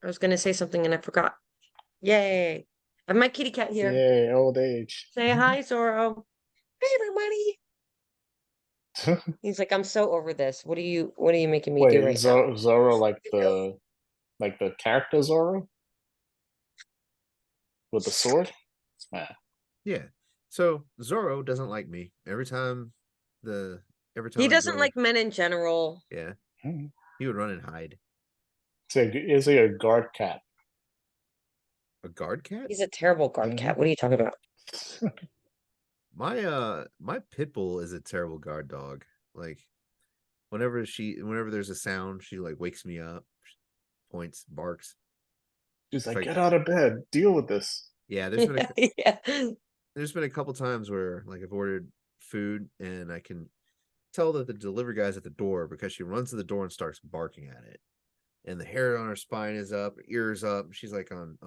I was gonna say something and I forgot. Yay. I have my kitty cat here. Yay, old age. Say hi, Zorro. Hey, everybody. He's like, I'm so over this. What are you making me do Wait, right now? Zoro like the character Zoro with the sword? Yeah. Yeah. So Zoro doesn't like me. Every He time I doesn't go, like men in general. yeah, Hmm. he would run and hide. Is he a guard cat? A guard cat? He's a terrible guard Mhm. cat. What are you talking about? My pit bull is a terrible guard dog. Like whenever there's a sound, she like wakes me up, points, barks. She's It's like, like, get out of bed, deal with this. yeah, Yeah. there's been a couple times where like I've ordered food and I can tell that the delivery guy's at the door because she runs to the door and starts barking at it. And the hair on her spine is up, ears up. She's like on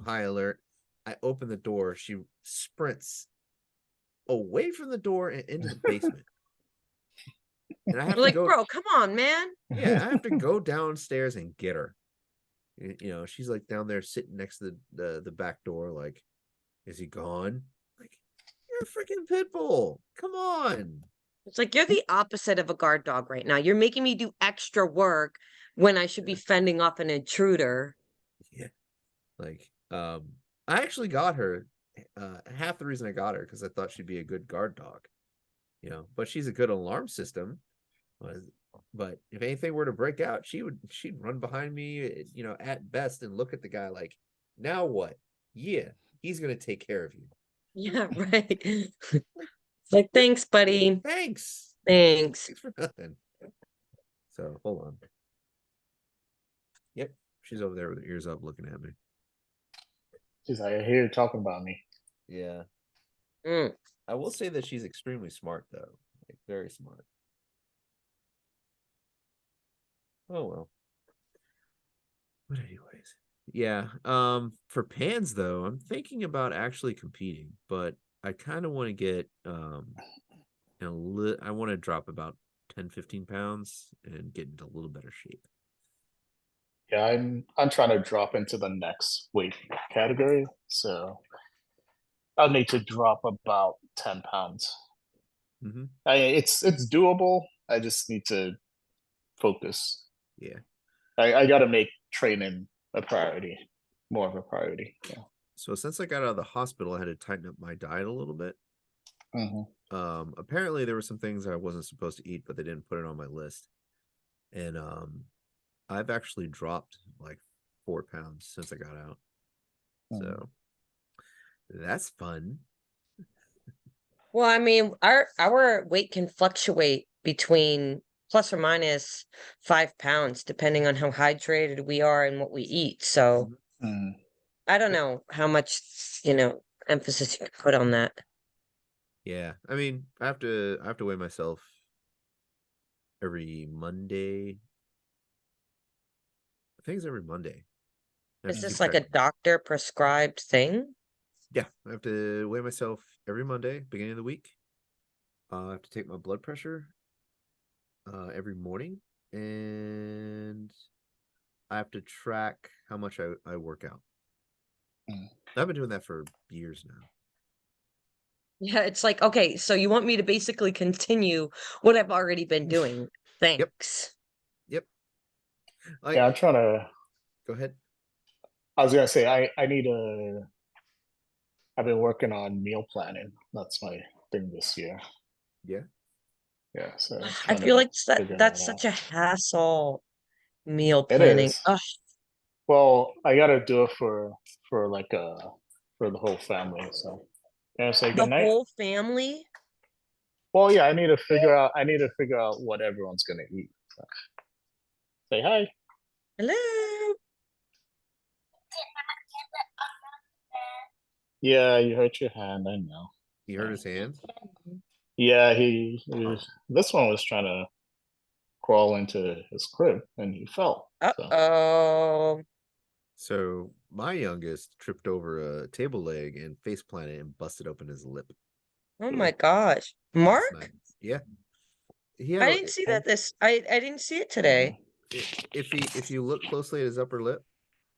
high alert. I open the door, she sprints away from the door and into the basement. And I have You're to like, go, bro, come on, man. yeah, I have to go downstairs and get her. She's like down there sitting next to the back door, like, is he gone? Like, you're a freaking pit bull. Come on. It's like you're the opposite of a guard dog right now. You're making me do extra work when I should be fending off an intruder. Yeah. Like, I actually got her. Half the reason I got her because I thought she'd be a good guard dog. But she's a good alarm system. But if anything were to break out, she'd run behind me, at best, and look at the guy like, now what? Yeah, he's gonna take care of you. Yeah, right. It's like, thanks, buddy. Thanks. Thanks. Thanks for nothing. So hold on. Yep, she's over there with her ears up looking at me. She's like, I hear you talking about me. Yeah. Mm. I will say that she's extremely smart though. Like very smart. Oh well. But anyways. Yeah. For pans though, I'm thinking about actually competing, but I kind of want to get I want to drop about 10-15 pounds and get into a little better shape. Yeah, I'm trying to drop into the next weight category, so I'll need to drop about 10 pounds. Mm-hmm. It's doable. I just need to focus. Yeah. I got to make training a priority, more of a priority. Yeah. So since I got out of the hospital, I had to tighten up my diet a little bit. Mm-hmm. Apparently there were some things I wasn't supposed to eat, but they didn't put it on my list. And I've actually dropped like 4 pounds since I got out. So that's fun. Well, I mean, our weight can fluctuate between plus or minus 5 pounds, depending on how hydrated we are and what we eat. So I don't know how much, emphasis you can put on that. Yeah. I mean, I have to weigh myself every Monday. I think it's every Monday. Is this like a doctor prescribed thing? Yeah, I have to weigh myself every Monday, beginning of the week. I have to take my blood pressure every morning, and I have to track how much I work out. I've been doing that for years now. Yeah, it's like, okay, so you want me to basically continue what I've already been doing. Thanks. Yep. Yeah, I'm trying to. Go ahead. I was gonna say I need a. I've been working on meal planning. That's my thing this year. Yeah. Yeah. So I feel like that's such a hassle. Meal It planning. is. Ugh. Well, I gotta do it for the whole family. So can I say The good night? whole family? Well, yeah, I need to figure out what everyone's gonna eat. So. Say hi. Hello. Yeah, you hurt your hand. I know. He hurt his hand. Yeah, this one was trying to crawl into his crib and he fell. Uh-oh. So my youngest tripped over a table leg and face planted and busted open his lip. Oh my gosh. Mark? Yeah. I didn't see that I didn't see it today. If you look closely at his upper lip,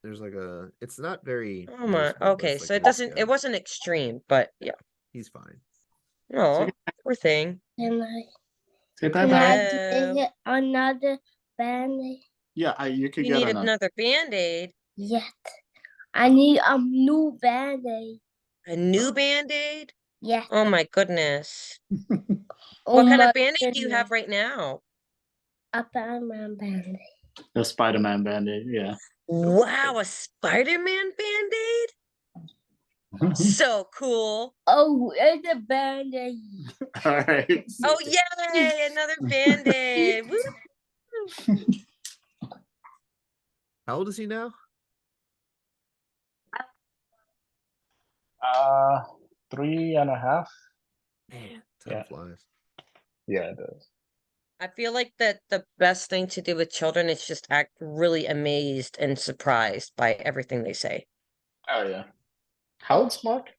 there's like it's not very Oh my, okay, so it wasn't extreme, but yeah. He's fine. Oh, poor thing. Say bye bye. Get another band-aid? Yeah, you could You get need another Band-Aid. Yes. I need a new band-aid. A new Band-Aid? Yes. Oh my goodness. Oh What kind my of Band-Aid do you have goodness. right now? A Spider-Man band-aid. a Spider-Man band-aid. Yeah. Wow, a Spider-Man Band-Aid? So cool. Oh, it's a band-aid. All right. Oh, yay, another Band-Aid. Woo! How old is he now? 3.5. Man, time Yeah. flies. Yeah, it does. I feel like that the best thing to do with children is just act really amazed and surprised by everything they say. Oh yeah. How old's Mark?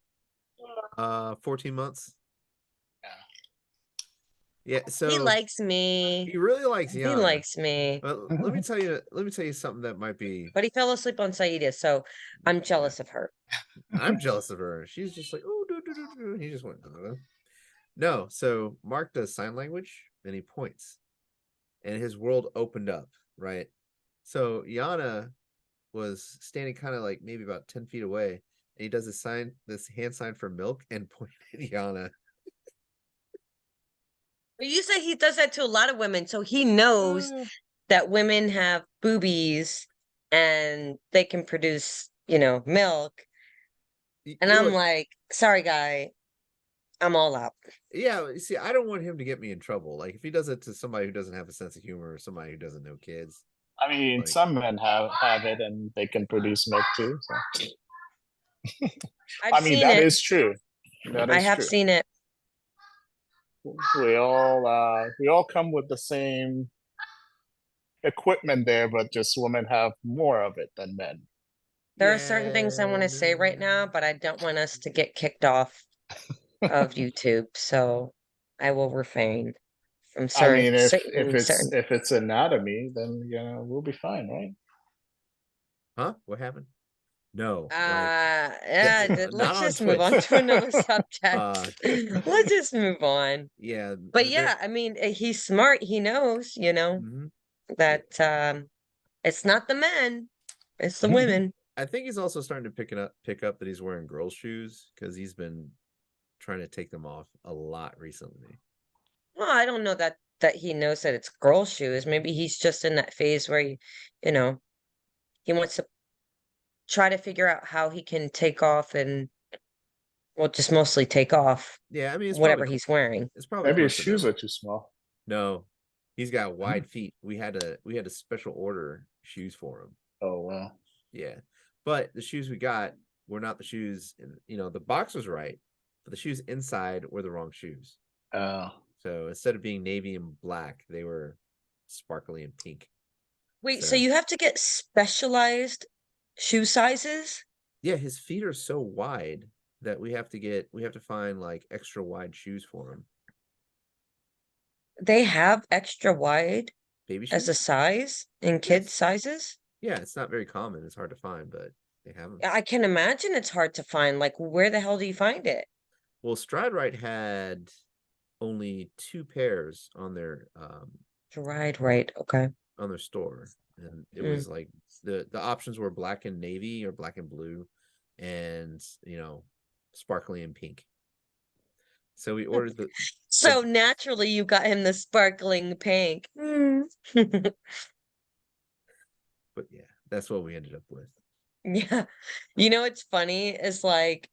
14 months. Yeah. Yeah, so He likes he me. really likes He Yana. likes me. Well, let me tell you something that might be. But he fell asleep on Saida, so I'm jealous of her. I'm jealous of her. She's just like, oh, do. He just went. No, so Mark does sign language and he points, and his world opened up, right? So Yana was standing kind of like maybe about 10 feet away, and he does this hand sign for milk, and pointed at Yana. But you say he does that to a lot of women, so he knows that women have boobies and they can produce, milk. And I'm Look, like, sorry, guy, I'm all out. yeah, see, I don't want him to get me in trouble. Like if he does it to somebody who doesn't have a sense of humor or somebody who doesn't know kids. I mean, Like, some men have it, and they can produce milk too. So. I've I mean, seen that it. is true. That I is have true. seen it. We all come with the same equipment there, but just women have more of it than men. There are certain things I want to say right now, but I don't want us to get kicked off of YouTube, so I will refrain from I mean, if saying certain. if it's anatomy, then we'll be fine, right? Huh? What happened? No, Yeah, not let's on just move on Twitch. to another subject. Let's just move on. Yeah, But yeah, I mean, he's smart. He knows, mhm. that it's not the men, it's the women. I think he's also starting to pick up that he's wearing girls' shoes because he's been trying to take them off a lot recently. Well, I don't know that he knows that it's girl shoes. Maybe he's just in that phase where you know, he wants to try to figure out how he can take off and well, just mostly take off Yeah, I mean whatever he's wearing. it's probably Maybe his shoes coincidental. are too small. No, he's got wide feet. We had to special order shoes for him. Oh wow. Yeah, but the shoes we got were not the shoes. The box was right, but the shoes inside were the wrong shoes. Oh. So instead of being navy and black, they were sparkly and pink. Wait, so So- you have to get specialized shoe sizes? Yeah, his feet are so wide that we have to find like extra wide shoes for him. They have extra wide Baby as a shoes? size in kids' sizes? Yeah, it's not very common. It's hard to find, but they have them. I can imagine it's hard to find. Like, where the hell do you find it? Well, Stride Right had only 2 pairs Right. Okay. on their store, and it Mm. was like the options were black and navy or black and blue, and sparkly and pink. So we ordered the So naturally, you got him the sparkling pink. but yeah, that's what we ended up with. Yeah. You know what's funny is like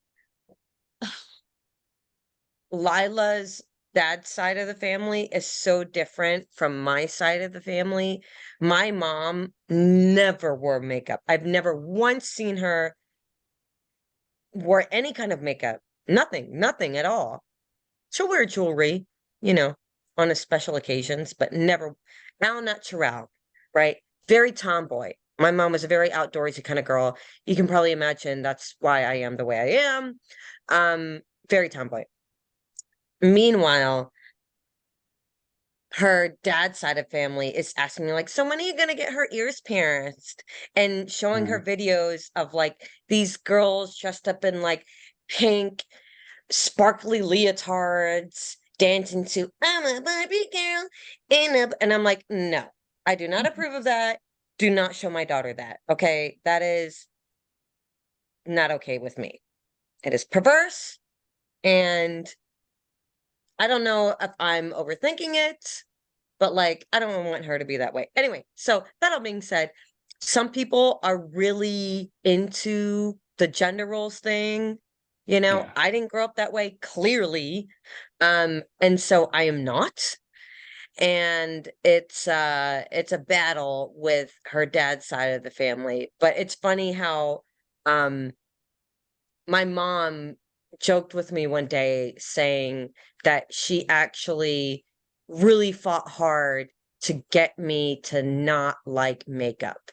Lila's dad's side of the family is so different from my side of the family. My mom never wore makeup. I've never once seen her wear any kind of makeup. Nothing at all. She'll wear jewelry, on a special occasions, but never al natural, right? Very tomboy. My mom was a very outdoorsy kind of girl. You can probably imagine that's why I am the way I am. Very tomboy. Meanwhile, her dad's side of family is asking me like, so when are you gonna get her ears pierced? And showing her videos of like these girls dressed up in like pink, sparkly leotards dancing to I'm a Barbie girl and I'm like, no, I do not approve of that. Do not show my daughter that. Okay. That is not okay with me. It is perverse. And I don't know if I'm overthinking it, but like, I don't want her to be that way. Anyway, so that all being said, some people are really into the gender roles thing. You know, Yeah. I didn't grow up that way, clearly. And so I am not. And it's a battle with her dad's side of the family. But it's funny how um my mom joked with me one day saying that she actually really fought hard to get me to not like makeup,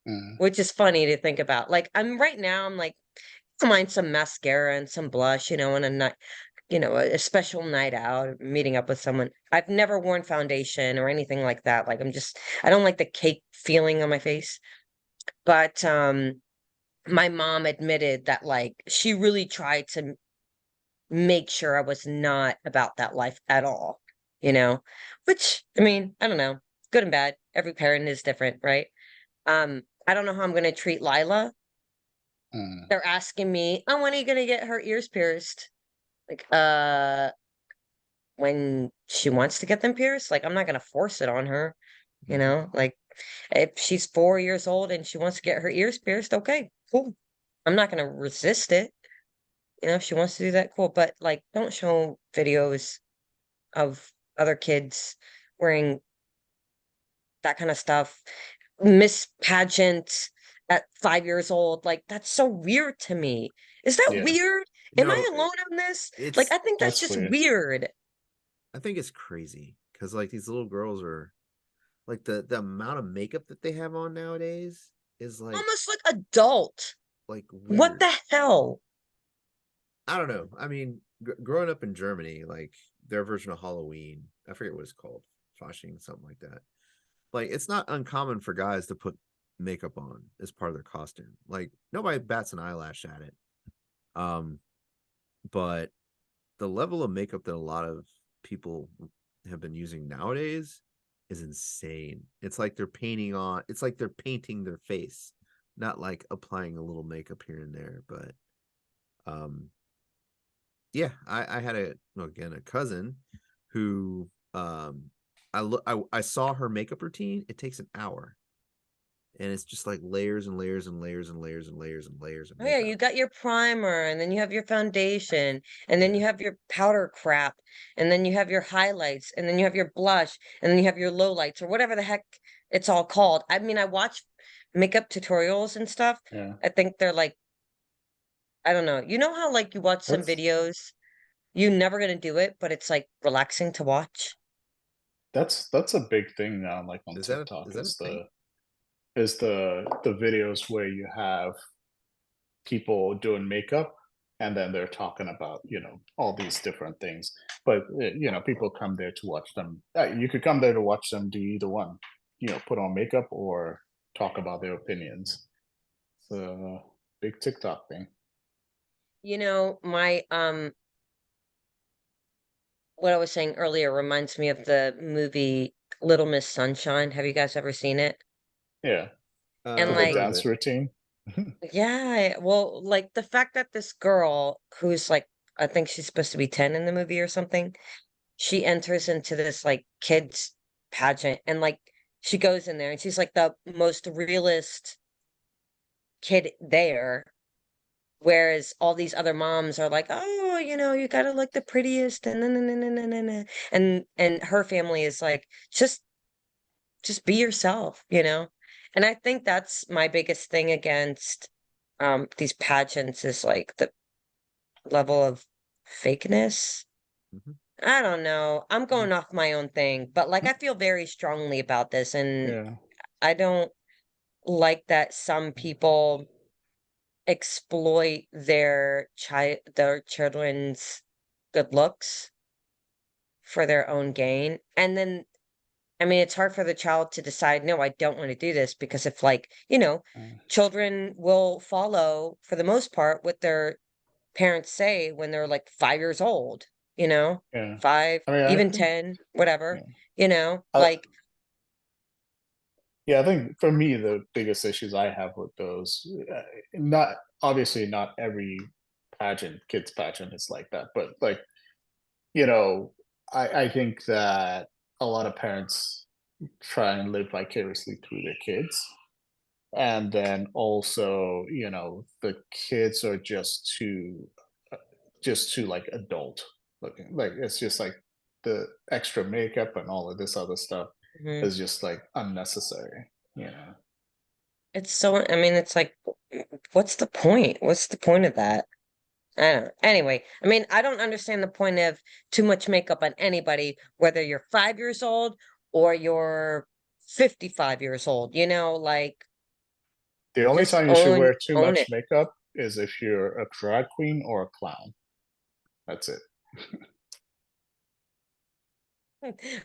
Mm. which is funny to think about. Like, I'm right now, I'm like, I don't mind some mascara and some blush, you know, and a night, you know, a special night out, meeting up with someone. I've never worn foundation or anything like that. Like, I don't like the cake feeling on my face. But my mom admitted that like she really tried to make sure I was not about that life at all, you know? Which, I mean, I don't know, good and bad. Every parent is different, right? I don't know how I'm gonna treat Lila. Mm. They're asking me, "Oh, when are you gonna get her ears pierced?" Like, when she wants to get them pierced, like, I'm not gonna force it on her, you know? Like, if she's 4 years old and she wants to get her ears pierced, okay, cool. I'm not gonna resist it. You know, if she wants to do that, cool. But like, don't show videos of other kids wearing that kind of stuff. Miss Pageant at 5 years old, like that's so weird to me. Is that Yeah. weird? Am No, I alone on this? Like, it's I think that's That's just weird. weird. I think it's crazy because like these little girls are like the amount of makeup that they have on nowadays is Almost like adult. like What weird. the hell? I don't know. I mean, growing up in Germany, like their version of Halloween, I forget what it's called, Fasching, something like that. Like it's not uncommon for guys to put makeup on as part of their costume. Like nobody bats an eyelash at it. Um, but the level of makeup that a lot of people have been using nowadays is insane. It's like they're painting their face, not like applying a little makeup here and there. But um yeah, I had a cousin who I saw her makeup routine. It takes an hour. And it's just like layers and layers and layers and layers and layers and layers of Oh yeah, makeup. you got your primer, and then you have your foundation, and then you have your powder crap, and then you have your highlights, and then you have your blush, and then you have your lowlights, or whatever the heck it's all called. I mean, I watch makeup tutorials and stuff. Yeah. I think they're like, I don't know. You know how like you watch some That's videos, you never gonna do it, but it's like relaxing to watch. that's a big thing now, like on TikTok, Is that a thing? is the videos where you have people doing makeup and then they're talking about, you know, all these different things. But you know, people come there to watch them. You could come there to watch them do either one, you know, put on makeup or talk about their opinions. It's a big TikTok thing. You know, my what I was saying earlier reminds me of the movie Little Miss Sunshine. Have you guys ever seen it? Yeah. And For the I've like, heard of dance it. routine. yeah, well, like the fact that this girl who's like, I think she's supposed to be 10 in the movie or something, she enters into this like kids pageant and like she goes in there and she's like the most realist kid there. Whereas all these other moms are like, oh, you know, you gotta look the prettiest and and her family is like, just be yourself, you know? And I think that's my biggest thing against these pageants is like the level of fakeness. Mhm. I don't know. I'm Yeah. going off my own thing, but like I feel very strongly about this and Yeah. I don't like that some people exploit their children's good looks for their own gain. And then I mean, it's hard for the child to decide, no, I don't want to do this because if like, you know, Mm. children will follow for the most part what their parents say when they're like 5 years old, you know, Yeah. five, I mean, I even think 10, whatever, yeah. you know, I, like, yeah, I think for me the biggest issues I have with those, not obviously not every pageant, kids pageant is like that, but like, you know, I think that a lot of parents try and live vicariously through their kids. and then also, the kids are just too like adult looking. Like it's just like the extra makeup and all of this other stuff Mhm. is just like unnecessary. You know. It's so I mean, it's like, what's the point? What's the point of that? I don't know. Anyway, I mean, I don't understand the point of too much makeup on anybody, whether you're 5 years old or you're 55 years old, like, The only just time you should own wear too own much it. makeup is if you're a drag queen or a clown. That's it.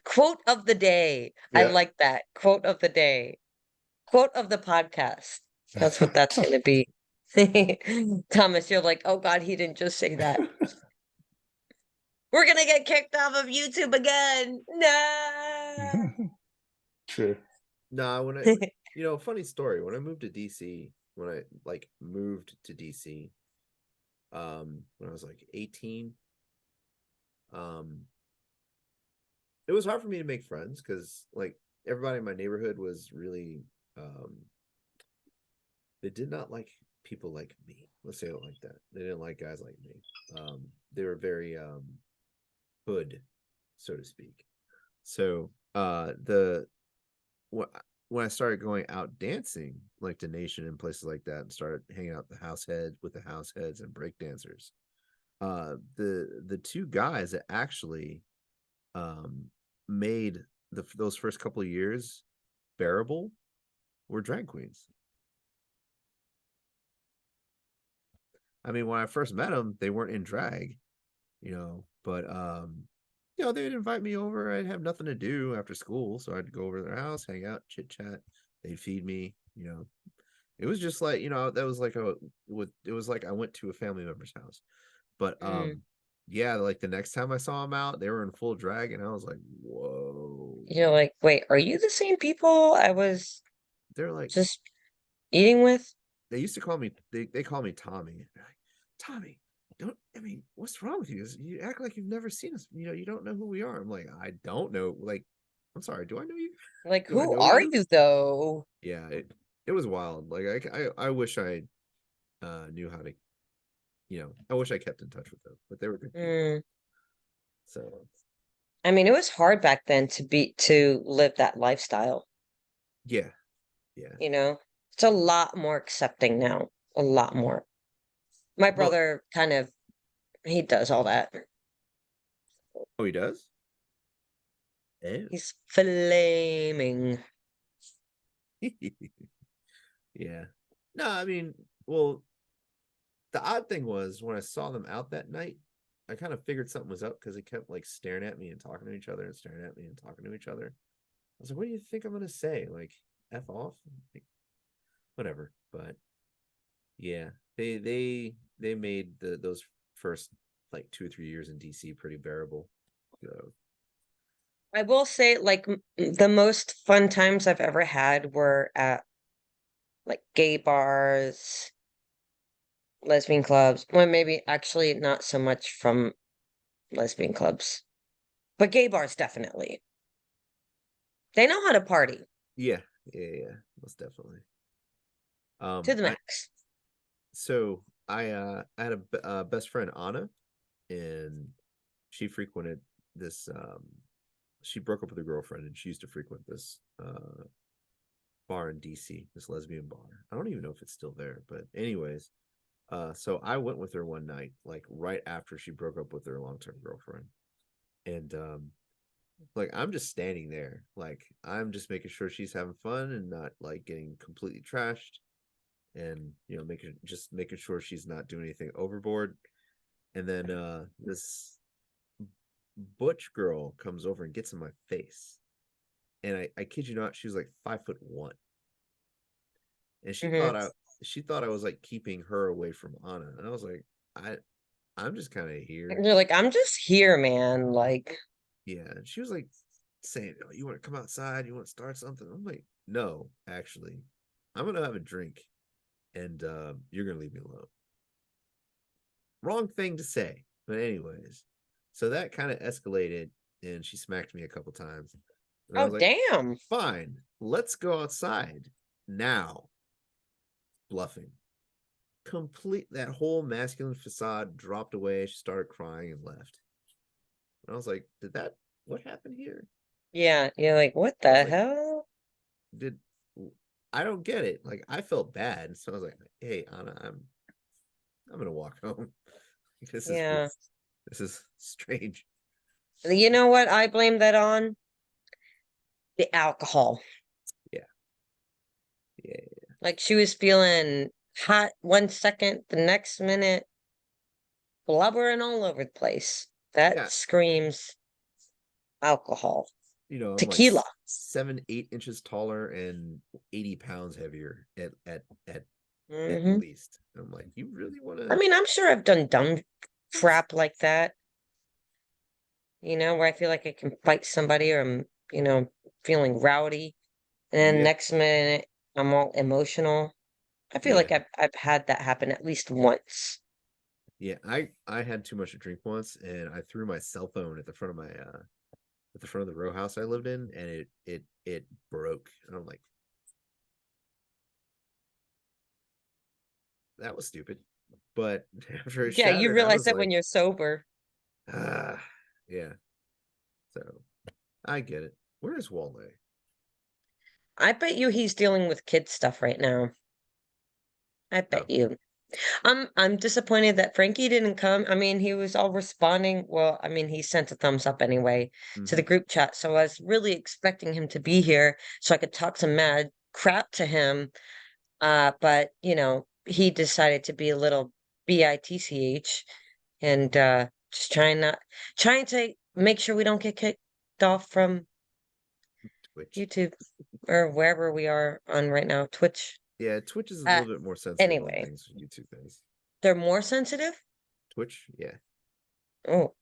Quote of the day. I Yeah. like that. Quote of the day. Quote of the podcast. That's what that's gonna be. Thomas, you're like, oh God, he didn't just say that. We're gonna get kicked off of YouTube again. No. True. Nah, funny story. When I moved to DC, when I like moved to DC, when I was like 18, um, it was hard for me to make friends because like everybody in my neighborhood was really, they did not like people like me. Let's say it like that. They didn't like guys like me. They were very hood, so to speak. So the when I started going out dancing, like to Nation and places like that, and started hanging out with the house heads and break dancers, the two guys that actually made those first couple of years bearable were drag queens. I mean, when I first met them, they weren't in drag, but they would invite me over. I'd have nothing to do after school, so I'd go over to their house, hang out, chit chat. They'd feed me. It was just like that was like it was like I went to a family member's house. But Mm. yeah, like the next time I saw them out, they were in full drag, and I was like, whoa. You're like, wait, are you the same people I was They're like, just eating with? they used to call me they call me Tommy. They're like, Tommy, what's wrong with you? You act like you've never seen us. You don't know who we are. I'm like, I don't know. Like, I'm sorry, do I know you? Like, Do I who know are you? you though? Yeah, it was wild. Like I wish I knew how to, I wish I kept in touch with them, but they were good people. Mm. So I mean, it was hard back then to live that lifestyle, yeah, yeah. you know? It's a lot more accepting now. A lot more. My Well, brother he does all that. oh, he does. Oh. He's flaming. Yeah. No, I mean, well, the odd thing was when I saw them out that night, I kind of figured something was up because they kept like staring at me and talking to each other and staring at me and talking to each other. I was like, what do you think I'm gonna say? Like, F off? Like, whatever. But yeah, they made those first like 2 or 3 years in DC pretty bearable. So I will say, like, the most fun times I've ever had were at like gay bars, lesbian clubs. Well, maybe actually not so much from lesbian clubs, but gay bars definitely. They know how to party yeah, yeah, most definitely. to the I max. so I had a best friend Anna, and she frequented this. She broke up with her girlfriend, and she used to frequent this bar in DC, this lesbian bar. I don't even know if it's still there, but anyways, so I went with her one night, like right after she broke up with her long-term girlfriend, and like I'm just standing there, like I'm just making sure she's having fun and not like getting completely trashed, and making sure she's not doing anything overboard. And then this butch girl comes over and gets in my face, and I kid you not, she was like 5'1", and Hmm. she thought I was like keeping her away from Anna, and I was like, I'm just kind of here. You're like, I'm just here, man. Like, Yeah, and she was like saying, oh, you want to come outside, you want to start something? I'm like, no, actually, I'm gonna have a drink, and you're gonna leave me alone. Wrong thing to say, but anyways, so that kind of escalated, and she smacked me a couple times, and I oh was like, damn. fine, let's go outside now. bluffing. That whole masculine facade dropped away. She started crying and left. And I was like, what happened here? Yeah, you're like, what I was the like, hell? I don't get it. Like, I felt bad. So I was like, hey, Anna, I'm gonna walk home. This is Yeah. this is strange. You know what I blame that on? The alcohol. Yeah. Like she was feeling hot 1 second, the next minute blubbering all over the place. That Yeah. screams alcohol. You know, I'm Tequila. like 7-8 inches taller and 80 pounds heavier at Mhm. least. I'm like, you really want I to? mean, I'm sure I've done dumb crap like that, where I feel like I can fight somebody or I'm, feeling rowdy. And then Yeah. next minute I'm all emotional. I feel like Yeah. I've had that happen at least once. Yeah, I had too much to drink once, and I threw my cell phone at the front of my at the front of the row house I lived in, and it broke. And I'm like, that was stupid. But after it Yeah, you shattered, I realize was that when like, you're sober. yeah. So I get it. Where is Wale? I bet you he's dealing with kid stuff right now. I Oh, bet you. I'm disappointed that Frankie didn't come. I mean, he was all responding. Well, I mean, he sent a thumbs up anyway to the mhm. group chat. So I was really expecting him to be here so I could talk some mad crap to him. But he decided to be a little bitch and just trying to make sure we don't get kicked off from Twitch. YouTube or wherever we are on right now, Twitch. Yeah, Twitch is a Uh, little bit more sensitive on anyway, things YouTube things. they're more sensitive. Twitch, yeah. Oh,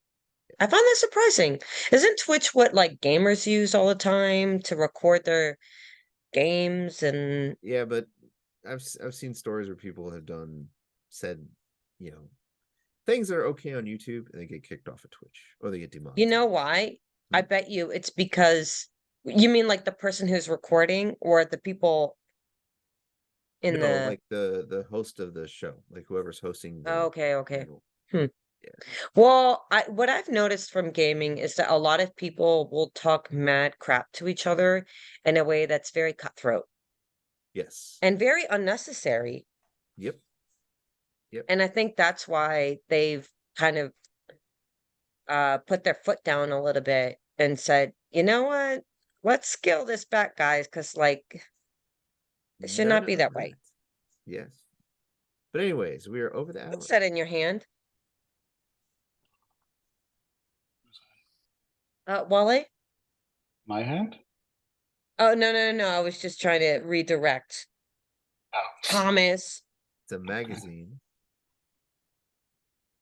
I find that surprising. Isn't Twitch what like gamers use all the time to record their games and Yeah, but I've seen stories where people have said, you know, things that are okay on YouTube and they get kicked off of Twitch or they get you know demonetized. why? I bet you it's because you mean like the person who's recording or the people in No, the like the host of the show, like whoever's hosting oh, the okay. channel. Hmm. Yeah. Well, what I've noticed from gaming is that a lot of people will talk mad crap to each other in a way that's very cutthroat Yes. and very unnecessary. Yep. Yep. And I think that's why they've kind of put their foot down a little bit and said, you know what? Let's scale this back, guys, because like it should None not be of that that. way. Yes. But anyways, we are over the hour. What's that in your hand? Wale? My hand? Oh, no. I was just trying to redirect. Oh. Thomas, It's a magazine.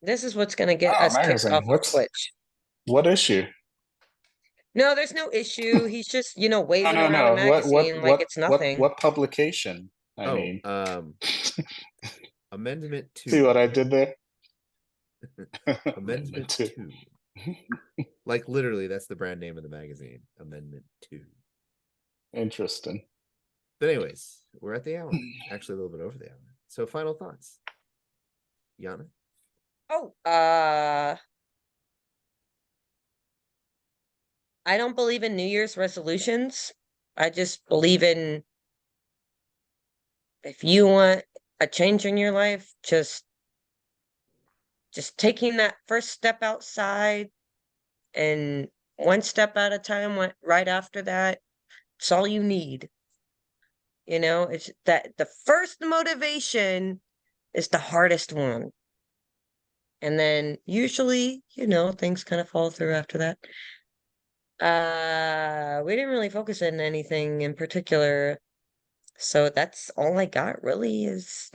this is what's going to get Oh, us kicked magazine. off of Twitch. What issue? No, there's no issue. He's just, waving around a No. magazine like it's nothing. What publication? I Oh, mean, Amendment 2. see what I did there? Amendment 2. Like literally, that's the brand name of the magazine. Amendment 2. Interesting. But anyways, we're at the hour. Actually, a little bit over the hour. So final thoughts. Yana? Oh, I don't believe in New Year's resolutions. I just believe in if you want a change in your life, just taking that first step outside and one step at a time, right after that, it's all you need. It's that the first motivation is the hardest one. And then usually, things kind of fall through after that. We didn't really focus on anything in particular. So that's all I got really is,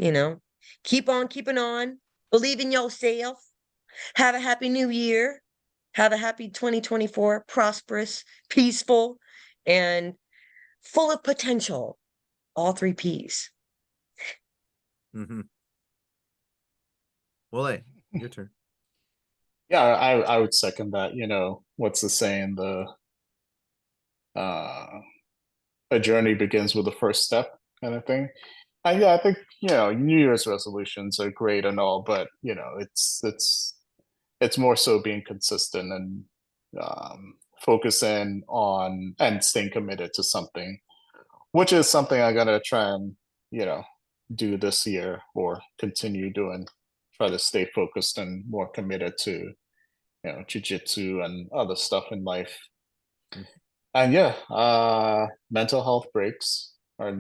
keep on keeping on, believe in yourself, have a happy new year, have a happy 2024, prosperous, peaceful, and full of potential. All three P's. Mm-hmm. Well, hey, your turn. Yeah, I would second that. What's the saying? A journey begins with the first step, kind of thing. Yeah, I think New Year's resolutions are great and all, but it's more so being consistent and focusing on and staying committed to something, which is something I'm gonna try and do this year or continue doing. Try to stay focused and more committed to jujitsu and other stuff in life. Mm. And yeah, mental health breaks are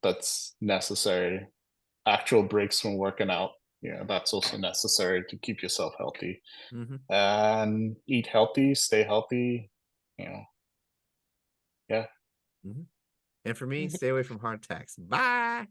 that's necessary. Actual breaks from working out, that's also necessary to keep yourself healthy. Mm-hmm. And eat healthy, stay healthy. You know, yeah. Mm-hmm. And for me, stay away from heart attacks. Bye.